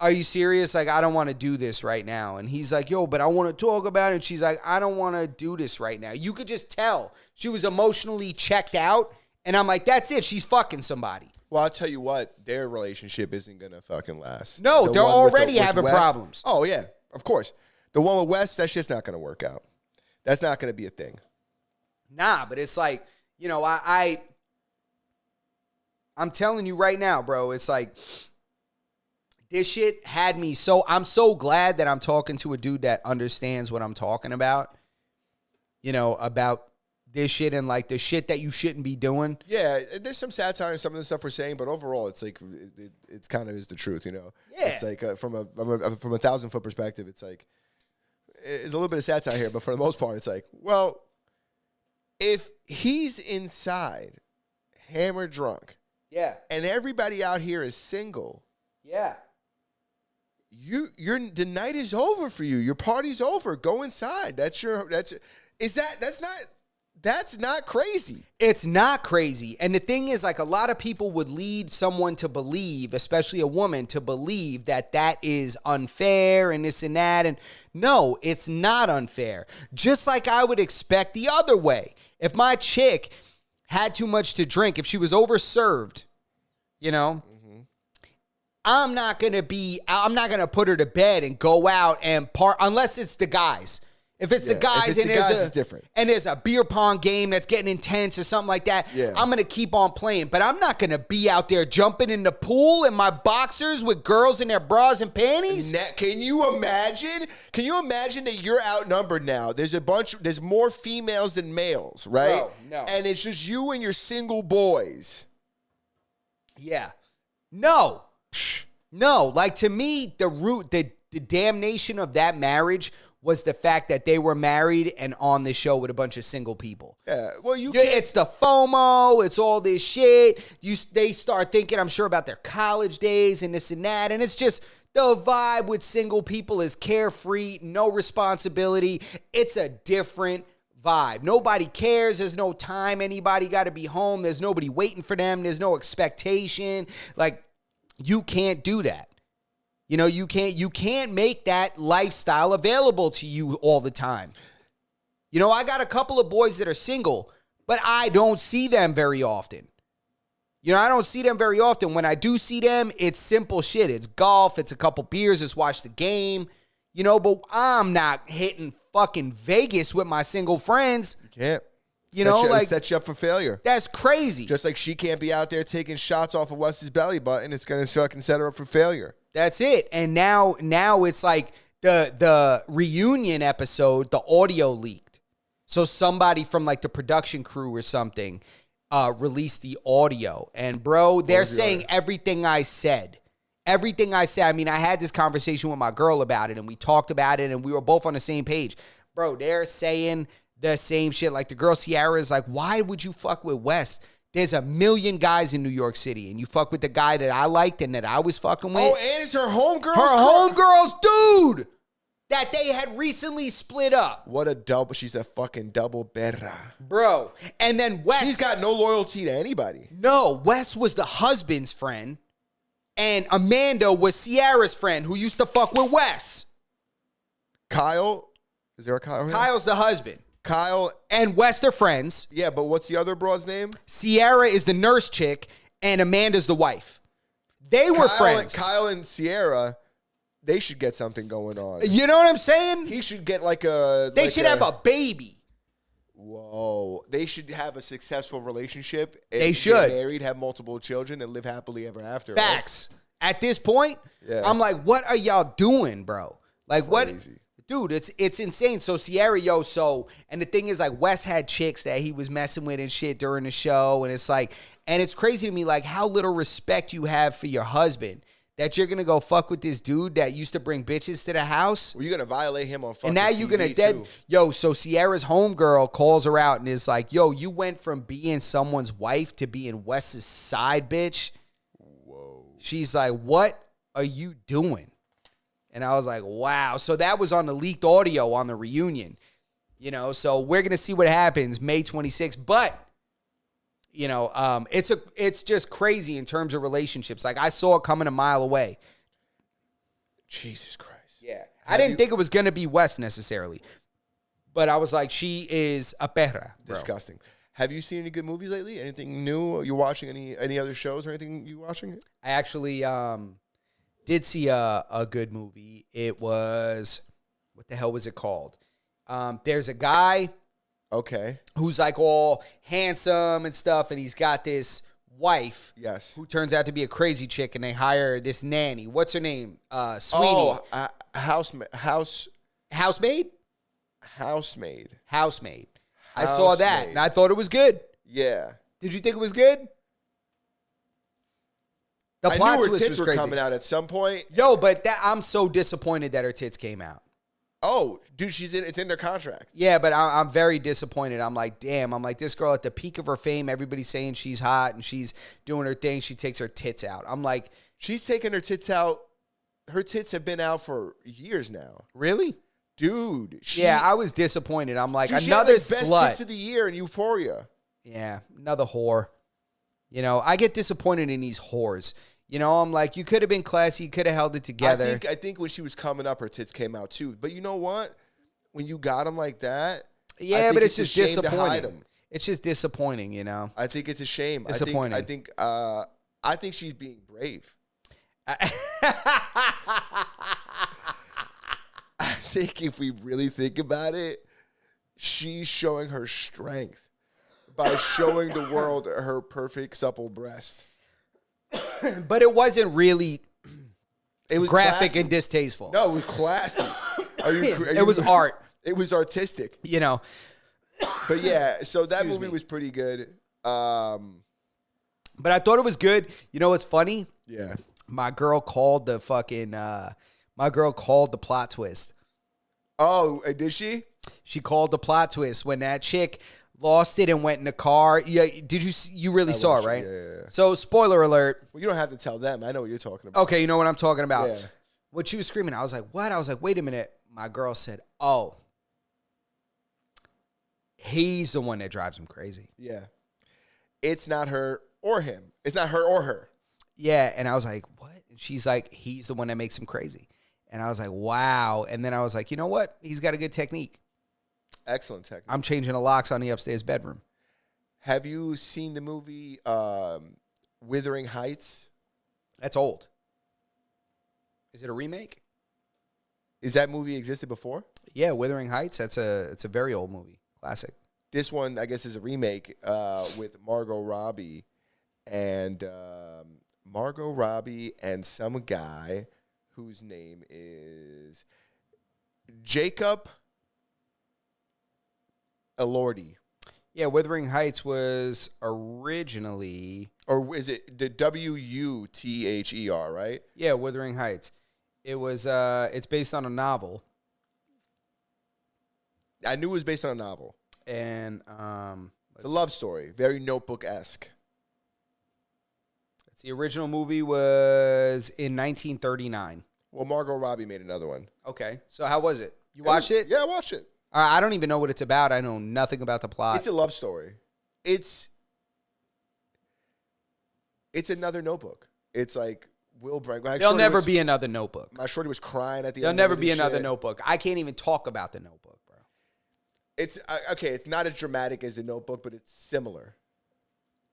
are you serious? Like, I don't want to do this right now. And he's like, yo, but I want to talk about it. And she's like, I don't want to do this right now. You could just tell she was emotionally checked out. And I'm like, that's it. She's fucking somebody. Well, I'll tell you what, their relationship isn't going to fucking last. No, The they're one with already with having Wes- problems. Oh, yeah, of course. The one with Wes, that shit's not going to work out. That's not going to be a thing. Nah, but it's like, I'm telling you right now, bro, it's like, this shit had me I'm so glad that I'm talking to a dude that understands what I'm talking about, about this shit and like the shit that you shouldn't be doing. Yeah, there's some satire in some of the stuff we're saying, but overall, it's like, it's kind of is the truth, Yeah. It's like, from a 1,000-foot perspective, it's like, it's a little bit of satire here, but for the most part, it's like, well, if he's inside, hammered drunk, Yeah. and everybody out here is single, Yeah. the night is over for you. Your party's over. Go inside. That's not crazy. It's not crazy. And the thing is, like, a lot of people would lead someone to believe, especially a woman, to believe that is unfair and this and that. And no, it's not unfair. Just like I would expect the other way. If my chick had too much to drink, if she was overserved, I'm not going to put her to bed and go out and unless it's the guys. If it's the guys it's different. And there's a beer pong game that's getting intense or something like that, I'm going to keep on playing. But I'm not going to be out there jumping in the pool in my boxers with girls in their bras and panties. Can you imagine? Can you imagine that you're outnumbered now? There's more females than males, right? No. And it's just you and your single boys. Yeah. No. Like, to me, the damnation of that marriage was the fact that they were married and on this show with a bunch of single people. Yeah, well, it's the FOMO, it's all this shit. They start thinking, I'm sure, about their college days and this and that, and it's just the vibe with single people is carefree, no responsibility. It's a different vibe. Nobody cares. There's no time. Anybody got to be home. There's nobody waiting for them. There's no expectation. Like, you can't do that. You can't make that lifestyle available to you all the time. I got a couple of boys that are single, but I don't see them very often. I don't see them very often. When I do see them, it's simple shit. It's golf. It's a couple beers. It's watch the game. But I'm not hitting fucking Vegas with my single friends. You can't. You know, like set you up for failure. that's crazy. Just like she can't be out there taking shots off of Wes's belly button, it's gonna fucking set her up for failure. That's it. And now it's like the reunion episode, the audio leaked. So somebody from like the production crew or something released the audio. And bro, they're saying everything I said. Everything I said. I mean, I had this conversation with my girl about it, and we talked about it, and we were both on the same page. Bro, they're saying the same shit. Like the girl Ciara is like, why would you fuck with Wes? There's a million guys in New York City, and you fuck with the guy that I liked and that I was fucking with. Oh, and it's her homegirl. Her homegirls, dude, that they had recently split up. What a double. She's a fucking double berra. Bro. And then Wes. She's got no loyalty to anybody. No, Wes was the husband's friend, and Amanda was Ciara's friend who used to fuck with Wes. Kyle. Is there a Kyle here? Kyle's the husband. Kyle. And Wes, they're friends. Yeah, but what's the other broad's name? Ciara is the nurse chick, and Amanda's the wife. They were friends. Kyle and Ciara, they should get something going on. You know what I'm saying? He should get like a... They should have a baby. Whoa. They should have a successful relationship. They should. Get married, have multiple children, and live happily ever after. Facts. Right? At this point, yeah. I'm like, what are y'all doing, bro? Like, Crazy. what? Dude, it's insane. So Ciara, and the thing is, like, Wes had chicks that he was messing with and shit during the show, and it's like, and it's crazy to me, like, how little respect you have for your husband that you're gonna go fuck with this dude that used to bring bitches to the house. Well, you're gonna violate him on fucking and now you're TV gonna dead. Too. So Ciara's homegirl calls her out and is like, yo, you went from being someone's wife to being Wes's side bitch. Whoa. She's like, what are you doing? And I was like, wow. So that was on the leaked audio on the reunion. You know, so we're going to see what happens May 26th. But, you know, it's just crazy in terms of relationships. Like, I saw it coming a mile away. Jesus Christ. Yeah. I didn't think it was going to be Wes necessarily. But I was like, she is a perra. Bro. Disgusting. Have you seen any good movies lately? Anything new? You watching any other shows or anything you watching? I actually did see a good movie. It was, what the hell was it called? There's a guy who's like all handsome and stuff, and he's got this wife who turns out to be a crazy chick, and they hire this nanny. What's her name? Sweeney. Oh, housemaid. I saw that, and I thought it was good. Yeah. Did you think it was good? The plot I knew her twist tits was were crazy. coming out at some point. Yo, but I'm so disappointed that her tits came out. Oh, dude, it's in their contract. Yeah, but I'm very disappointed. I'm like, damn. I'm like, this girl at the peak of her fame, everybody's saying she's hot and she's doing her thing. She takes her tits out. I'm like, she's taking her tits out. Her tits have been out for years now. Really? Dude. Yeah, I was disappointed. I'm like, dude, another she had, like, slut. best tits of the year in Euphoria. Yeah, another whore. You know, I get disappointed in these whores. You know, I'm like, you could have been classy. You could have held it together. I think when she was coming up, her tits came out too. But you know what? When you got them like that, yeah, but it's just disappointing. It's just disappointing, you know. I think it's a shame. Disappointing. I think she's being brave. I think if we really think about it, she's showing her strength by showing the world her perfect supple breast. But it wasn't really it was graphic classy. And distasteful. No, it was classy. It was art. It was artistic. You know. But yeah, so that movie was pretty good. But I thought it was good. You know what's funny? Yeah. My girl called the plot twist. Oh, did she? She called the plot twist when that chick lost it and went in the car. Yeah, did you really saw it, right? Yeah. So, spoiler alert. Well, you don't have to tell them. I know what you're talking about. Okay, you know what I'm talking about. Yeah. When she was screaming, I was like, what? I was like, wait a minute. My girl said, oh, he's the one that drives him crazy. Yeah. It's not her or him. It's not her or her. Yeah, and I was like, what? And she's like, he's the one that makes him crazy. And I was like, wow. And then I was like, you know what? He's got a good technique. Excellent technique. I'm changing the locks on the upstairs bedroom. Have you seen the movie Wuthering Heights? That's old. Is it a remake? Is that movie existed before? Yeah, Wuthering Heights. It's a very old movie. Classic. This one, I guess, is a remake with Margot Robbie and some guy whose name is Jacob Elordi. Yeah, Wuthering Heights was originally... Or is it the Wuther, right? Yeah, Wuthering Heights. It was. It's based on a novel. I knew it was based on a novel. And it's a love story, very Notebook-esque. The original movie was in 1939. Well, Margot Robbie made another one. Okay, so how was it? You watched it? Yeah, I watched it. I don't even know what it's about. I know nothing about the plot. It's a love story. It's another Notebook. It's like Will Brent. There'll never be another Notebook. My shorty was crying at the There'll end. There'll never be another Notebook. I can't even talk about the Notebook, bro. It's okay. It's not as dramatic as the Notebook, but it's similar.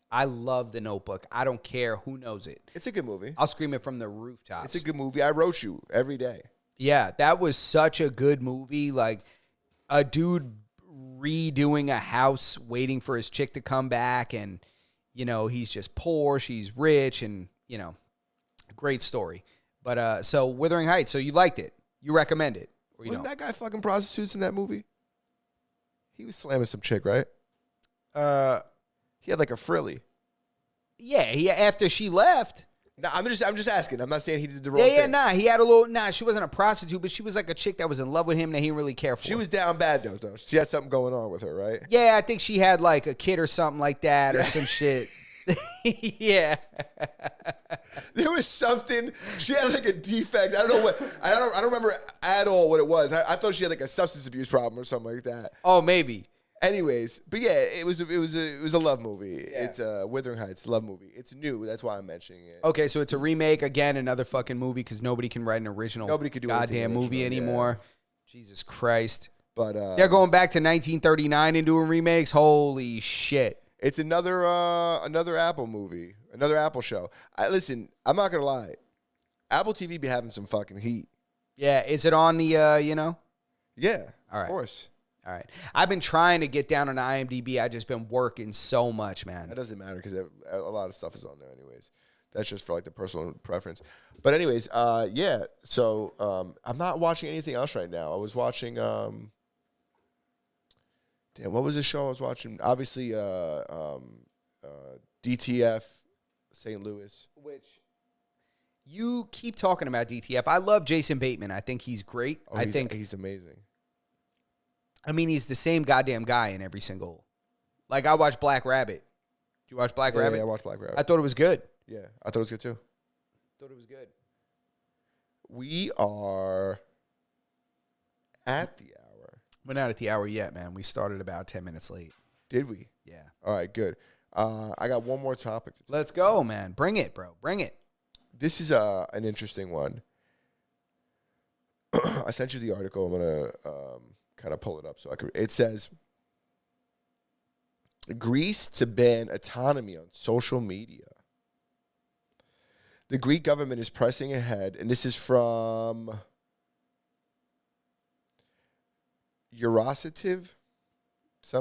I love the Notebook. I don't care who knows it. It's a good movie. I'll scream it from the rooftops. It's a good movie. I wrote you every day. Yeah, that was such a good movie. Like a dude redoing a house, waiting for his chick to come back, and he's just poor, she's rich, and great story. But so Wuthering Heights. So you liked it? You recommend it? Wasn't that guy fucking prostitutes in that movie? He was slamming some chick, right? He had like a frilly. Yeah, after she left. No, I'm just asking. I'm not saying he did the wrong thing. He had a little. She wasn't a prostitute, but she was like a chick that was in love with him that he didn't really care for. She was down bad though. She had something going on with her, right? Yeah, I think she had like a kid or something like that, or some shit. Yeah. There was something. She had like a defect. I don't know what. I don't remember at all what it was. I thought she had like a substance abuse problem or something like that. Oh, maybe. Anyways, but yeah, it was a love movie. Yeah. It's Wuthering Heights, love movie. It's new. That's why I'm mentioning it. Okay, so it's a remake again, another fucking movie because nobody can write an original. Nobody could do goddamn movie anymore. Yeah. Jesus Christ! But they're going back to 1939 and doing remakes. Holy shit! It's another Apple movie, another Apple show. Listen, I'm not gonna lie, Apple TV be having some fucking heat. Yeah, is it on the Yeah, all right. Of course. All right. I've been trying to get down on IMDb. I just been working so much, man. That doesn't matter because a lot of stuff is on there anyways. That's just for like the personal preference. But anyways, yeah. So I'm not watching anything else right now. I was watching. Damn, what was the show I was watching? Obviously, DTF, St. Louis. Which you keep talking about DTF. I love Jason Bateman. I think he's great. I think he's amazing. I mean, he's the same goddamn guy in every single. Like, I watched Black Rabbit. Did you watch Black Rabbit? Yeah, I watched Black Rabbit. I thought it was good. Yeah, I thought it was good too. Thought it was good. We are at the hour. We're not at the hour yet, man. We started about 10 minutes late. Did we? Yeah. All right, good. I got one more topic. Let's go, man. Bring it, bro. Bring it. This is an interesting one. I sent you the article. I'm going to kind of pull it up so I could. It says, Greece to ban autonomy on social media. The Greek government is pressing ahead, and this is from Eurocitive. I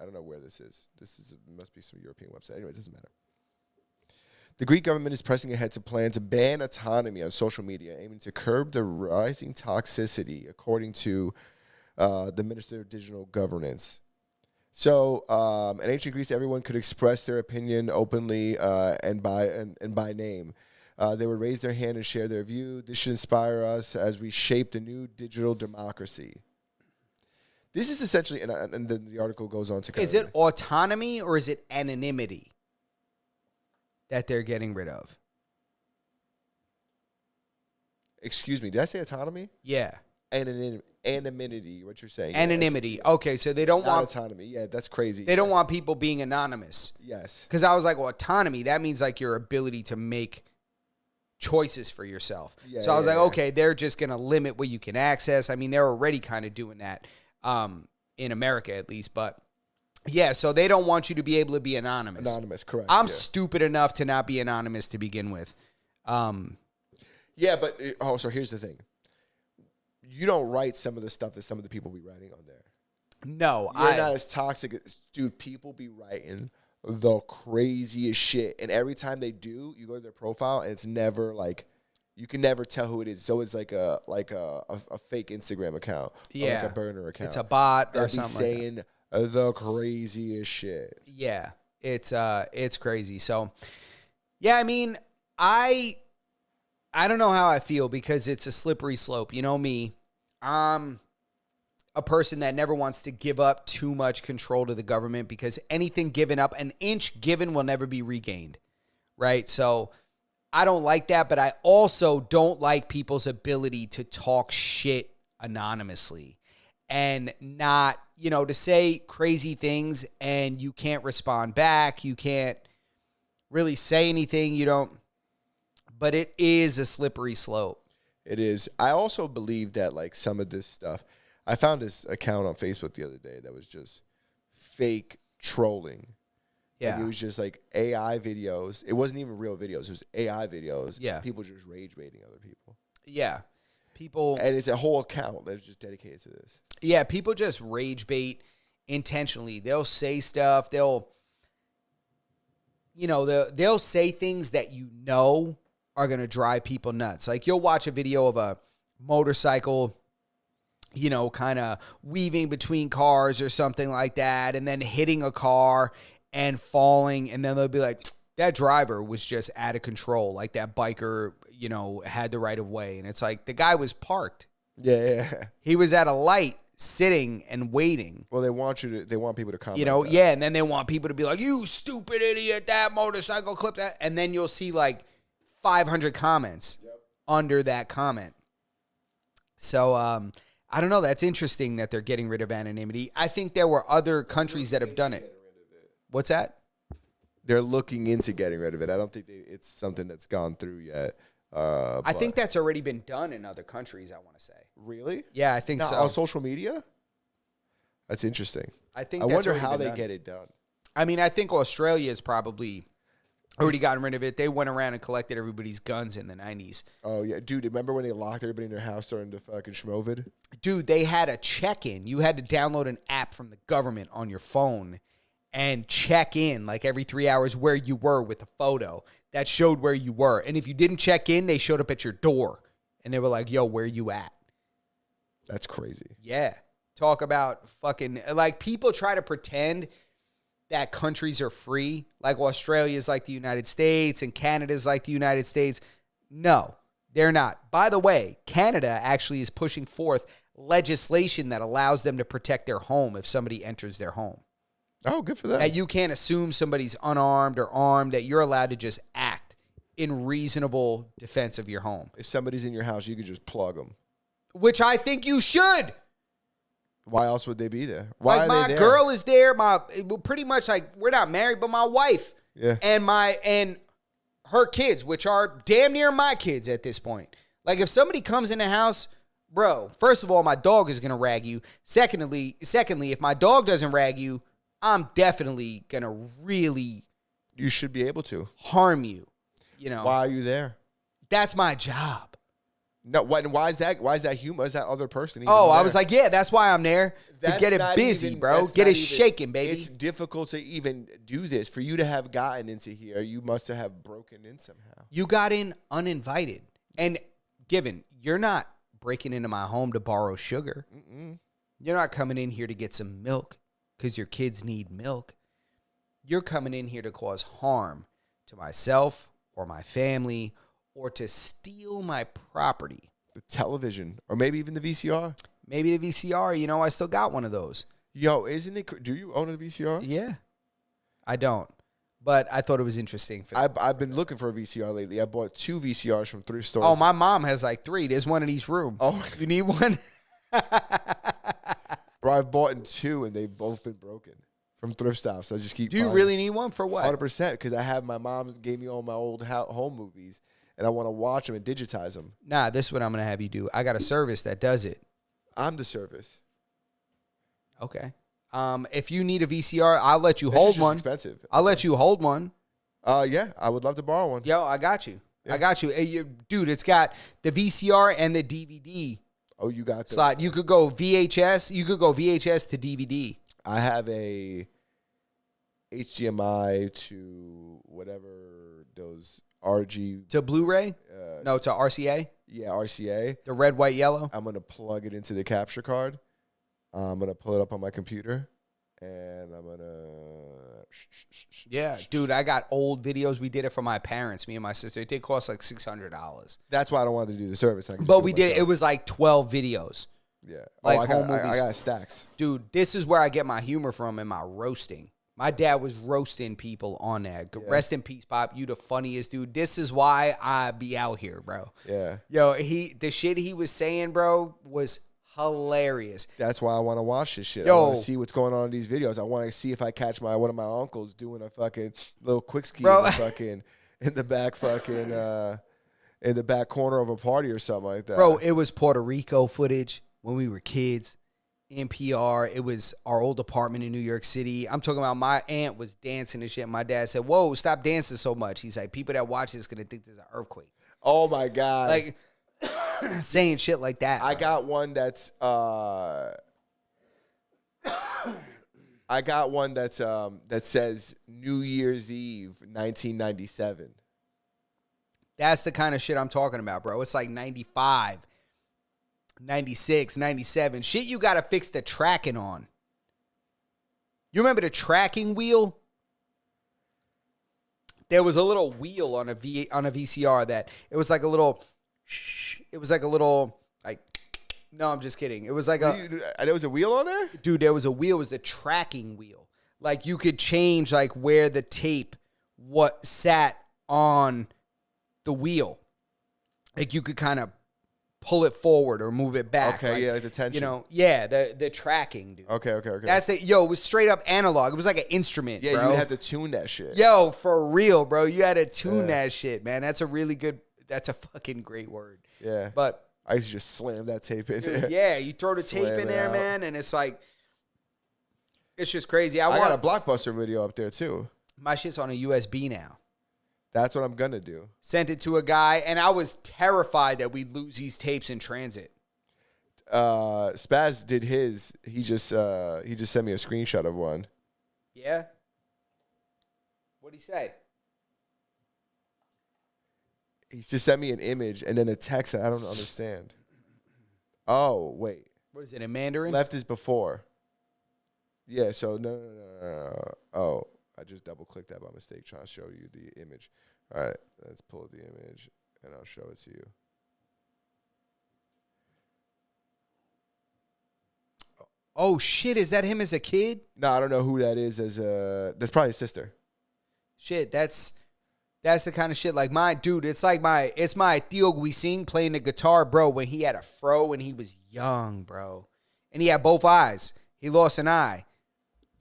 don't know where this is. Must be some European website. Anyway, it doesn't matter. The Greek government is pressing ahead to plan to ban autonomy on social media, aiming to curb the rising toxicity, according to the Minister of Digital Governance. So, in ancient Greece, everyone could express their opinion openly and by name. They would raise their hand and share their view. This should inspire us as we shape the new digital democracy. This is essentially, and then the article goes on to. Is it autonomy or is it anonymity that they're getting rid of? Excuse me, did I say autonomy? Yeah. Anonymity, what you're saying. Anonymity. Okay, so they don't want autonomy. Yeah, that's crazy. They don't want people being anonymous. Yes. Because I was like, well, autonomy, that means like your ability to make choices for yourself. Yeah, so I was like, okay, they're just going to limit what you can access. I mean, they're already kind of doing that in America at least. But yeah, so they don't want you to be able to be anonymous. Anonymous, correct. I'm stupid enough to not be anonymous to begin with. Yeah, but so here's the thing. You don't write some of the stuff that some of the people be writing on there. No, You're not as toxic as, dude, people be writing the craziest shit. And every time they do, you go to their profile and it's never like, you can never tell who it is. So it's like a fake Instagram account. Or like a burner account. It's a bot They'll or be something saying like that. the craziest shit. Yeah, it's crazy. So, yeah, I mean, I don't know how I feel because it's a slippery slope. You know me, I'm a person that never wants to give up too much control to the government because anything given up, an inch given will never be regained, right? So I don't like that, but I also don't like people's ability to talk shit anonymously and not, to say crazy things and you can't respond back. You can't really say anything. But it is a slippery slope. It is. I also believe that like some of this stuff, I found this account on Facebook the other day that was just fake trolling. Yeah. Like it was just like AI videos. It wasn't even real videos. It was AI videos. Yeah. People just rage baiting other people. Yeah. People. And it's a whole account that's just dedicated to this. Yeah. People just rage bait intentionally. They'll say stuff. They'll say things that are going to drive people nuts. Like you'll watch a video of a motorcycle kind of weaving between cars or something like that, and then hitting a car and falling, and then they'll be like, that driver was just out of control. Like that biker, had the right of way. And it's like, the guy was parked. Yeah. He was at a light sitting and waiting. Well, they want people to comment. Yeah, and then they want people to be like, you stupid idiot, that motorcycle clip that. And then you'll see like 500 comments under that comment. So, I don't know. That's interesting that they're getting rid of anonymity. I think there were other countries that have done it. What's that? They're looking into getting rid of it. I don't think it's something that's gone through yet. I think that's already been done in other countries, I want to say. Really? Yeah, I think so. On social media? That's interesting. I think. I that's wonder how they done. get it done. I mean, I think Australia has probably already gotten rid of it. They went around and collected everybody's guns in the 90s. Oh, yeah. Dude, remember when they locked everybody in their house during the fucking Schmovid? Dude, they had a check-in. You had to download an app from the government on your phone and check in like every 3 hours where you were with a photo that showed where you were. And if you didn't check in, they showed up at your door. And they were like, yo, where you at? That's crazy. Yeah. Talk about fucking... Like, people try to pretend that countries are free. Like, Australia's like the United States and Canada's like the United States. No, they're not. By the way, Canada actually is pushing forth legislation that allows them to protect their home if somebody enters their home. Oh, good for them. That you can't assume somebody's unarmed or armed, that you're allowed to just act in reasonable defense of your home. If somebody's in your house, you could just plug them. Which I think you should. Why else would they be there? Why like are my they there? girl is there. Pretty much like we're not married, but my wife and her kids, which are damn near my kids at this point. Like if somebody comes in the house, bro, first of all, my dog is gonna rag you. Secondly, if my dog doesn't rag you, I'm definitely going to really... You should be able to. ...harm you, Why are you there? That's my job. No, why is that human? Why is that other person? I was like, yeah, that's why I'm there. To get it busy, bro. Get it shaking, baby. It's difficult to even do this. For you to have gotten into here, you must have broken in somehow. You got in uninvited. And given, you're not breaking into my home to borrow sugar. Mm-mm. You're not coming in here to get some milk because your kids need milk. You're coming in here to cause harm to myself or my family or to steal my property. The television or maybe even the VCR. Maybe the VCR, I still got one of those. Yo, isn't it? Do you own a VCR? Yeah. I don't. But I thought it was interesting. I've been looking for a VCR lately. I bought 2 VCRs from thrift stores. Oh, my mom has like 3. There's one in each room. Oh. You need one? Bro, I've bought 2 and they've both been broken from thrift stops. I just keep. Do you really need one for what? 100%, because I have my mom gave me all my old home movies, and I want to watch them and digitize them. Nah, this is what I'm gonna have you do. I got a service that does it. I'm the service. Okay. If you need a VCR, I'll let you hold one. Expensive. I'll let you hold one. Yeah, I would love to borrow one. Yo, I got you. Yeah. I got you. Hey, dude, it's got the VCR and the DVD Oh, you got the slide. You could go VHS. You could go VHS to DVD. I have a HDMI to whatever those RG. To Blu-ray? No, to RCA? Yeah, RCA. The red, white, yellow? I'm going to plug it into the capture card. I'm going to pull it up on my computer. And I'm going to... Yeah, dude, I got old videos. We did it for my parents, me and my sister. It did cost like $600. That's why I don't want to do the service. But we did. It was like 12 videos. Yeah. Like I home got, movies. I got stacks. Dude, this is where I get my humor from in my roasting. My dad was roasting people on that. Yeah. Rest in peace, Pop. You the funniest dude. This is why I be out here, bro. Yeah. Yo, the shit he was saying, bro, was hilarious. That's why I want to watch this shit. Yo. I want to see what's going on in these videos. I want to see if I catch one of my uncles doing a fucking little quick ski Bro. in the back in the back corner of a party or something like that. Bro, it was Puerto Rico footage when we were kids. NPR. It was our old apartment in New York City. I'm talking about my aunt was dancing and shit. My dad said, "Whoa, stop dancing so much." He's like, "People that watch this gonna think there's an earthquake." Oh my God. Like saying shit like that. I bro. got one that's that says New Year's Eve 1997. That's the kind of shit I'm talking about, bro. It's like 95, 96, 97. Shit you got to fix the tracking on. You remember the tracking wheel? There was a little wheel on a VCR that it was like a little like, no, I'm just kidding. It was like There was a wheel on there? dude, there was a wheel. It was the tracking wheel. Like you could change like where the tape sat on the wheel. Like you could kind of pull it forward or move it back. Okay, like the tension. You know, yeah, the tracking, dude. Okay. That's it. Yo, it was straight up analog. It was like an instrument, Yeah, bro. you would have to tune that shit. Yo, for real, bro. You had to tune that shit, man. That's a fucking great word. Yeah. But I used to just slam that tape in there. yeah, you throw the tape Slam in it there, out. man, and it's like, it's just crazy. I got a Blockbuster video up there too. My shit's on a USB now. That's what I'm gonna do. Sent it to a guy, and I was terrified that we'd lose these tapes in transit. Spaz did his. He just sent me a screenshot of one. Yeah? What'd he say? He just sent me an image and then a text that I don't understand. Oh, wait. What is it, in Mandarin? Left is before. Yeah, so no. Oh, I just double clicked that by mistake trying to show you the image. All right, let's pull up the image and I'll show it to you. Oh, shit, is that him as a kid? No, I don't know who that is that's probably his sister. Shit, that's the kind of shit like it's my Theo Guisin playing the guitar, bro, when he had a fro when he was young, bro. And he had both eyes. He lost an eye.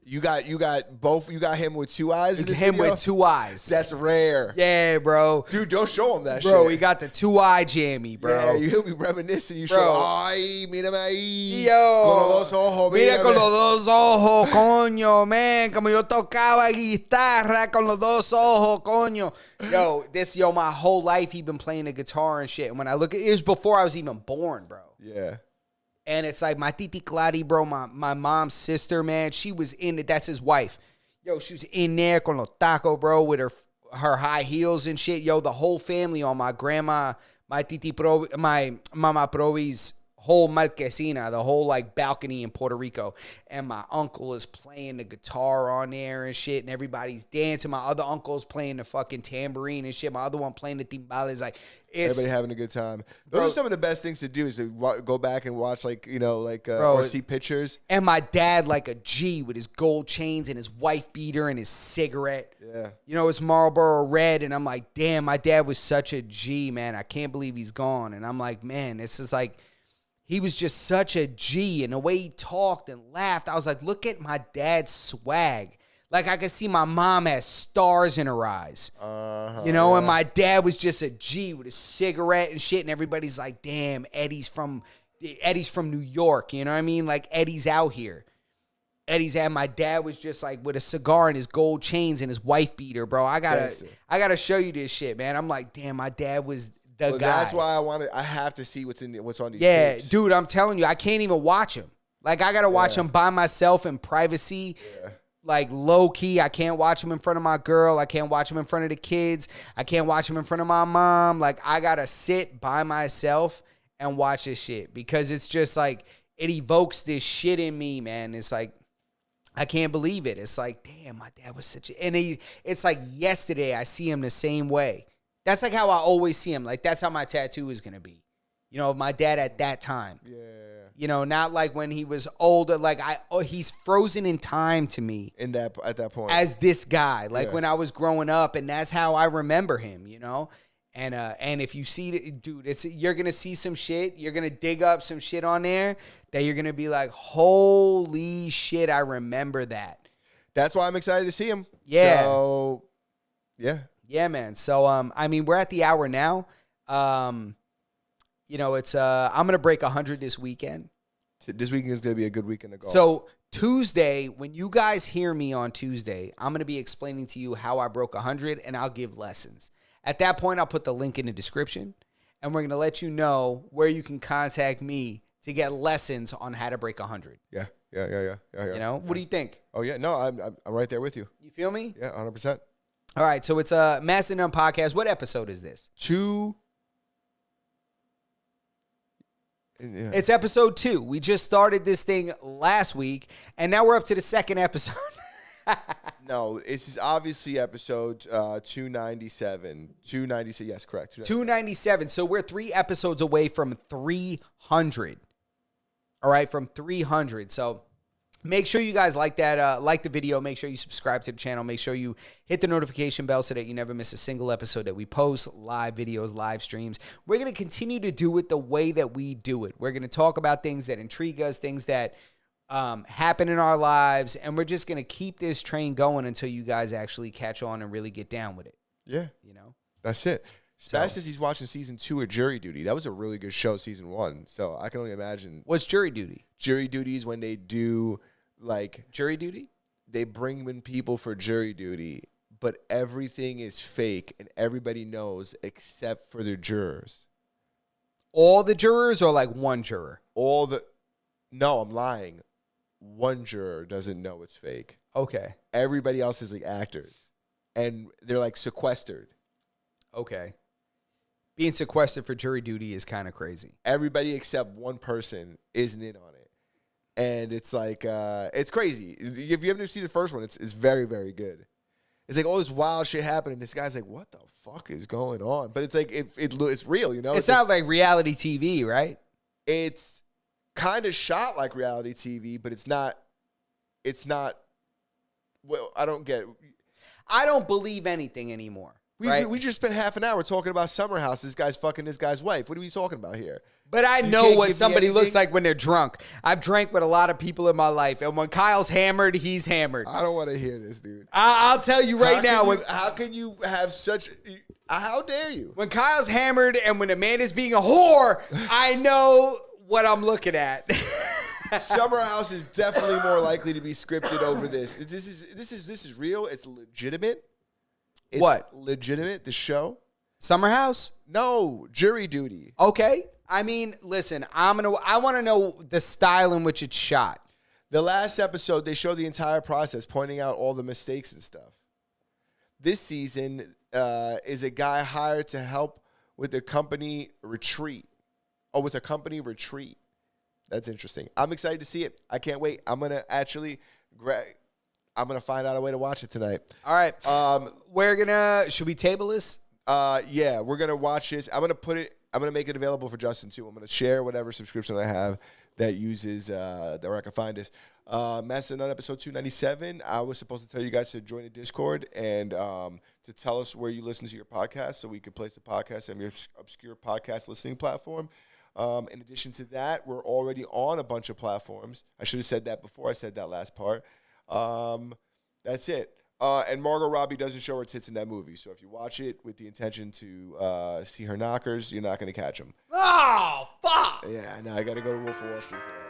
You got both. You got him with two eyes. In this Him video? with two eyes. That's rare. Yeah, bro. Dude, don't show him that shit. Bro, he got the 2-eye jammy, bro. Yeah, he'll be reminiscing. You Bro. show, ay, mírame ahí. Yo. Con los dos ojos, Mira mírame. con los dos ojos, coño, man. Como yo tocaba guitarra con los dos ojos, coño. Yo, my whole life he been playing the guitar and shit. And when I look at it, was before I was even born, bro. Yeah. And it's like my Titi Clary, bro, my mom's sister, man. She was in it. That's his wife. Yo, she was in there con los tacos, bro, with her high heels and shit. Yo, the whole family on my grandma, my Mama Provi's whole marquesina, the whole like balcony in Puerto Rico. And my uncle is playing the guitar on there and shit. And everybody's dancing. My other uncle's playing the fucking tambourine and shit. My other one playing the timbales. Like, Everybody having a good time. Those Bro. are some of the best things to do is to go back and watch Bro, or see pictures. And my dad like a G with his gold chains and his wife beater and his cigarette. Yeah. You know, it's Marlboro Red. And I'm like, damn, my dad was such a G, man. I can't believe he's gone. And I'm like, man, this is like, he was just such a G. And the way he talked and laughed, I was like, look at my dad's swag. Like, I could see my mom has stars in her eyes. You know, and my dad was just a G with a cigarette and shit. And everybody's like, damn, Eddie's from New York. You know what I mean? Like, Eddie's out here. My dad was just like with a cigar and his gold chains and his wife beater, bro. I gotta show you this shit, man. I'm like, damn, my dad was the guy. That's why I have to see what's on these Yeah, tapes. dude, I'm telling you, I can't even watch him. Like, I got to watch him by myself in privacy. Yeah. Like, low key. I can't watch him in front of my girl. I can't watch him in front of the kids. I can't watch him in front of my mom. Like, I got to sit by myself and watch this shit because it's just like, it evokes this shit in me, man. It's like, I can't believe it. It's like, damn, my dad was such a... And it's like yesterday I see him the same way. That's like how I always see him. Like, that's how my tattoo is going to be. You know, my dad at that time. Yeah. You know, not like when he was older. Like, he's frozen in time to me. At that point. As this guy. Like, when I was growing up, and that's how I remember him, you know? And if you see, dude, you're going to see some shit. You're going to dig up some shit on there that you're going to be like, holy shit, I remember that. That's why I'm excited to see him. Yeah. So, yeah. Yeah, man. So, I mean, we're at the hour now. You know, it's I'm going to break 100 this weekend. This weekend is going to be a good weekend to golf. So, Tuesday, when you guys hear me on Tuesday, I'm going to be explaining to you how I broke 100, and I'll give lessons. At that point, I'll put the link in the description, and we're going to let you know where you can contact me to get lessons on how to break 100. Yeah. You know, what do you think? Oh, yeah. No, I'm right there with you. You feel me? Yeah, 100%. All right, so it's a Master None podcast. What episode is this? 2. Yeah. It's episode 2. We just started this thing last week, and now we're up to the second episode. No, this is obviously episode 297. 297, yes, correct. 297. So we're 3 episodes away from 300. All right, from 300. So make sure you guys like that. Like the video. Make sure you subscribe to the channel. Make sure you hit the notification bell so that you never miss a single episode that we post, live videos, live streams. We're going to continue to do it the way that we do it. We're going to talk about things that intrigue us, things that happen in our lives, and we're just going to keep this train going until you guys actually catch on and really get down with it. Yeah. You know? That's it. Spaz says he's watching season 2 of Jury Duty. That was a really good show, season 1. So I can only imagine. What's Jury Duty? Jury Duty is when they do, like... Jury Duty? They bring in people for jury duty, but everything is fake, and everybody knows except for the jurors. All the jurors or like one juror? No, I'm lying. One juror doesn't know it's fake. Okay. Everybody else is like actors, and they're like sequestered. Okay. Being sequestered for jury duty is kind of crazy. Everybody except one person isn't in on it. And it's like, it's crazy. If you haven't seen the first one, it's very, very good. It's like all this wild shit happening. This guy's like, what the fuck is going on? But it's like, it's real, you know? It's not like reality TV, right? It's kind of shot like reality TV, but it's not, well, I don't get it. I don't believe anything anymore. We just spent half an hour talking about Summer House. This guy's fucking this guy's wife. What are we talking about here? But I know what somebody looks like when they're drunk. I've drank with a lot of people in my life. And when Kyle's hammered, he's hammered. I don't want to hear this, dude. I'll tell you right now. How can you have such... How dare you? When Kyle's hammered and when Amanda's being a whore, I know what I'm looking at. Summer House is definitely more likely to be scripted over this. This is real. It's legitimate. It's what? Legitimate, the show? Summer House? No, Jury Duty. Okay. I mean, listen, I want to know the style in which it's shot. The last episode, they show the entire process, pointing out all the mistakes and stuff. This season is a guy hired to help with a company retreat. Oh, with a company retreat. That's interesting. I'm excited to see it. I can't wait. I'm going to find out a way to watch it tonight. All right. Should we table this? Yeah, we're going to watch this. I'm going to make it available for Justin too. I'm going to share whatever subscription I have that uses, where I can find this. Master None episode 297. I was supposed to tell you guys to join the Discord and to tell us where you listen to your podcast so we could place the podcast on your obscure podcast listening platform. In addition to that, we're already on a bunch of platforms. I should have said that before I said that last part. That's it. And Margot Robbie doesn't show her tits in that movie. So if you watch it with the intention to see her knockers, you're not going to catch them. Oh, fuck! Yeah, now I got to go to Wolf of Wall Street for that.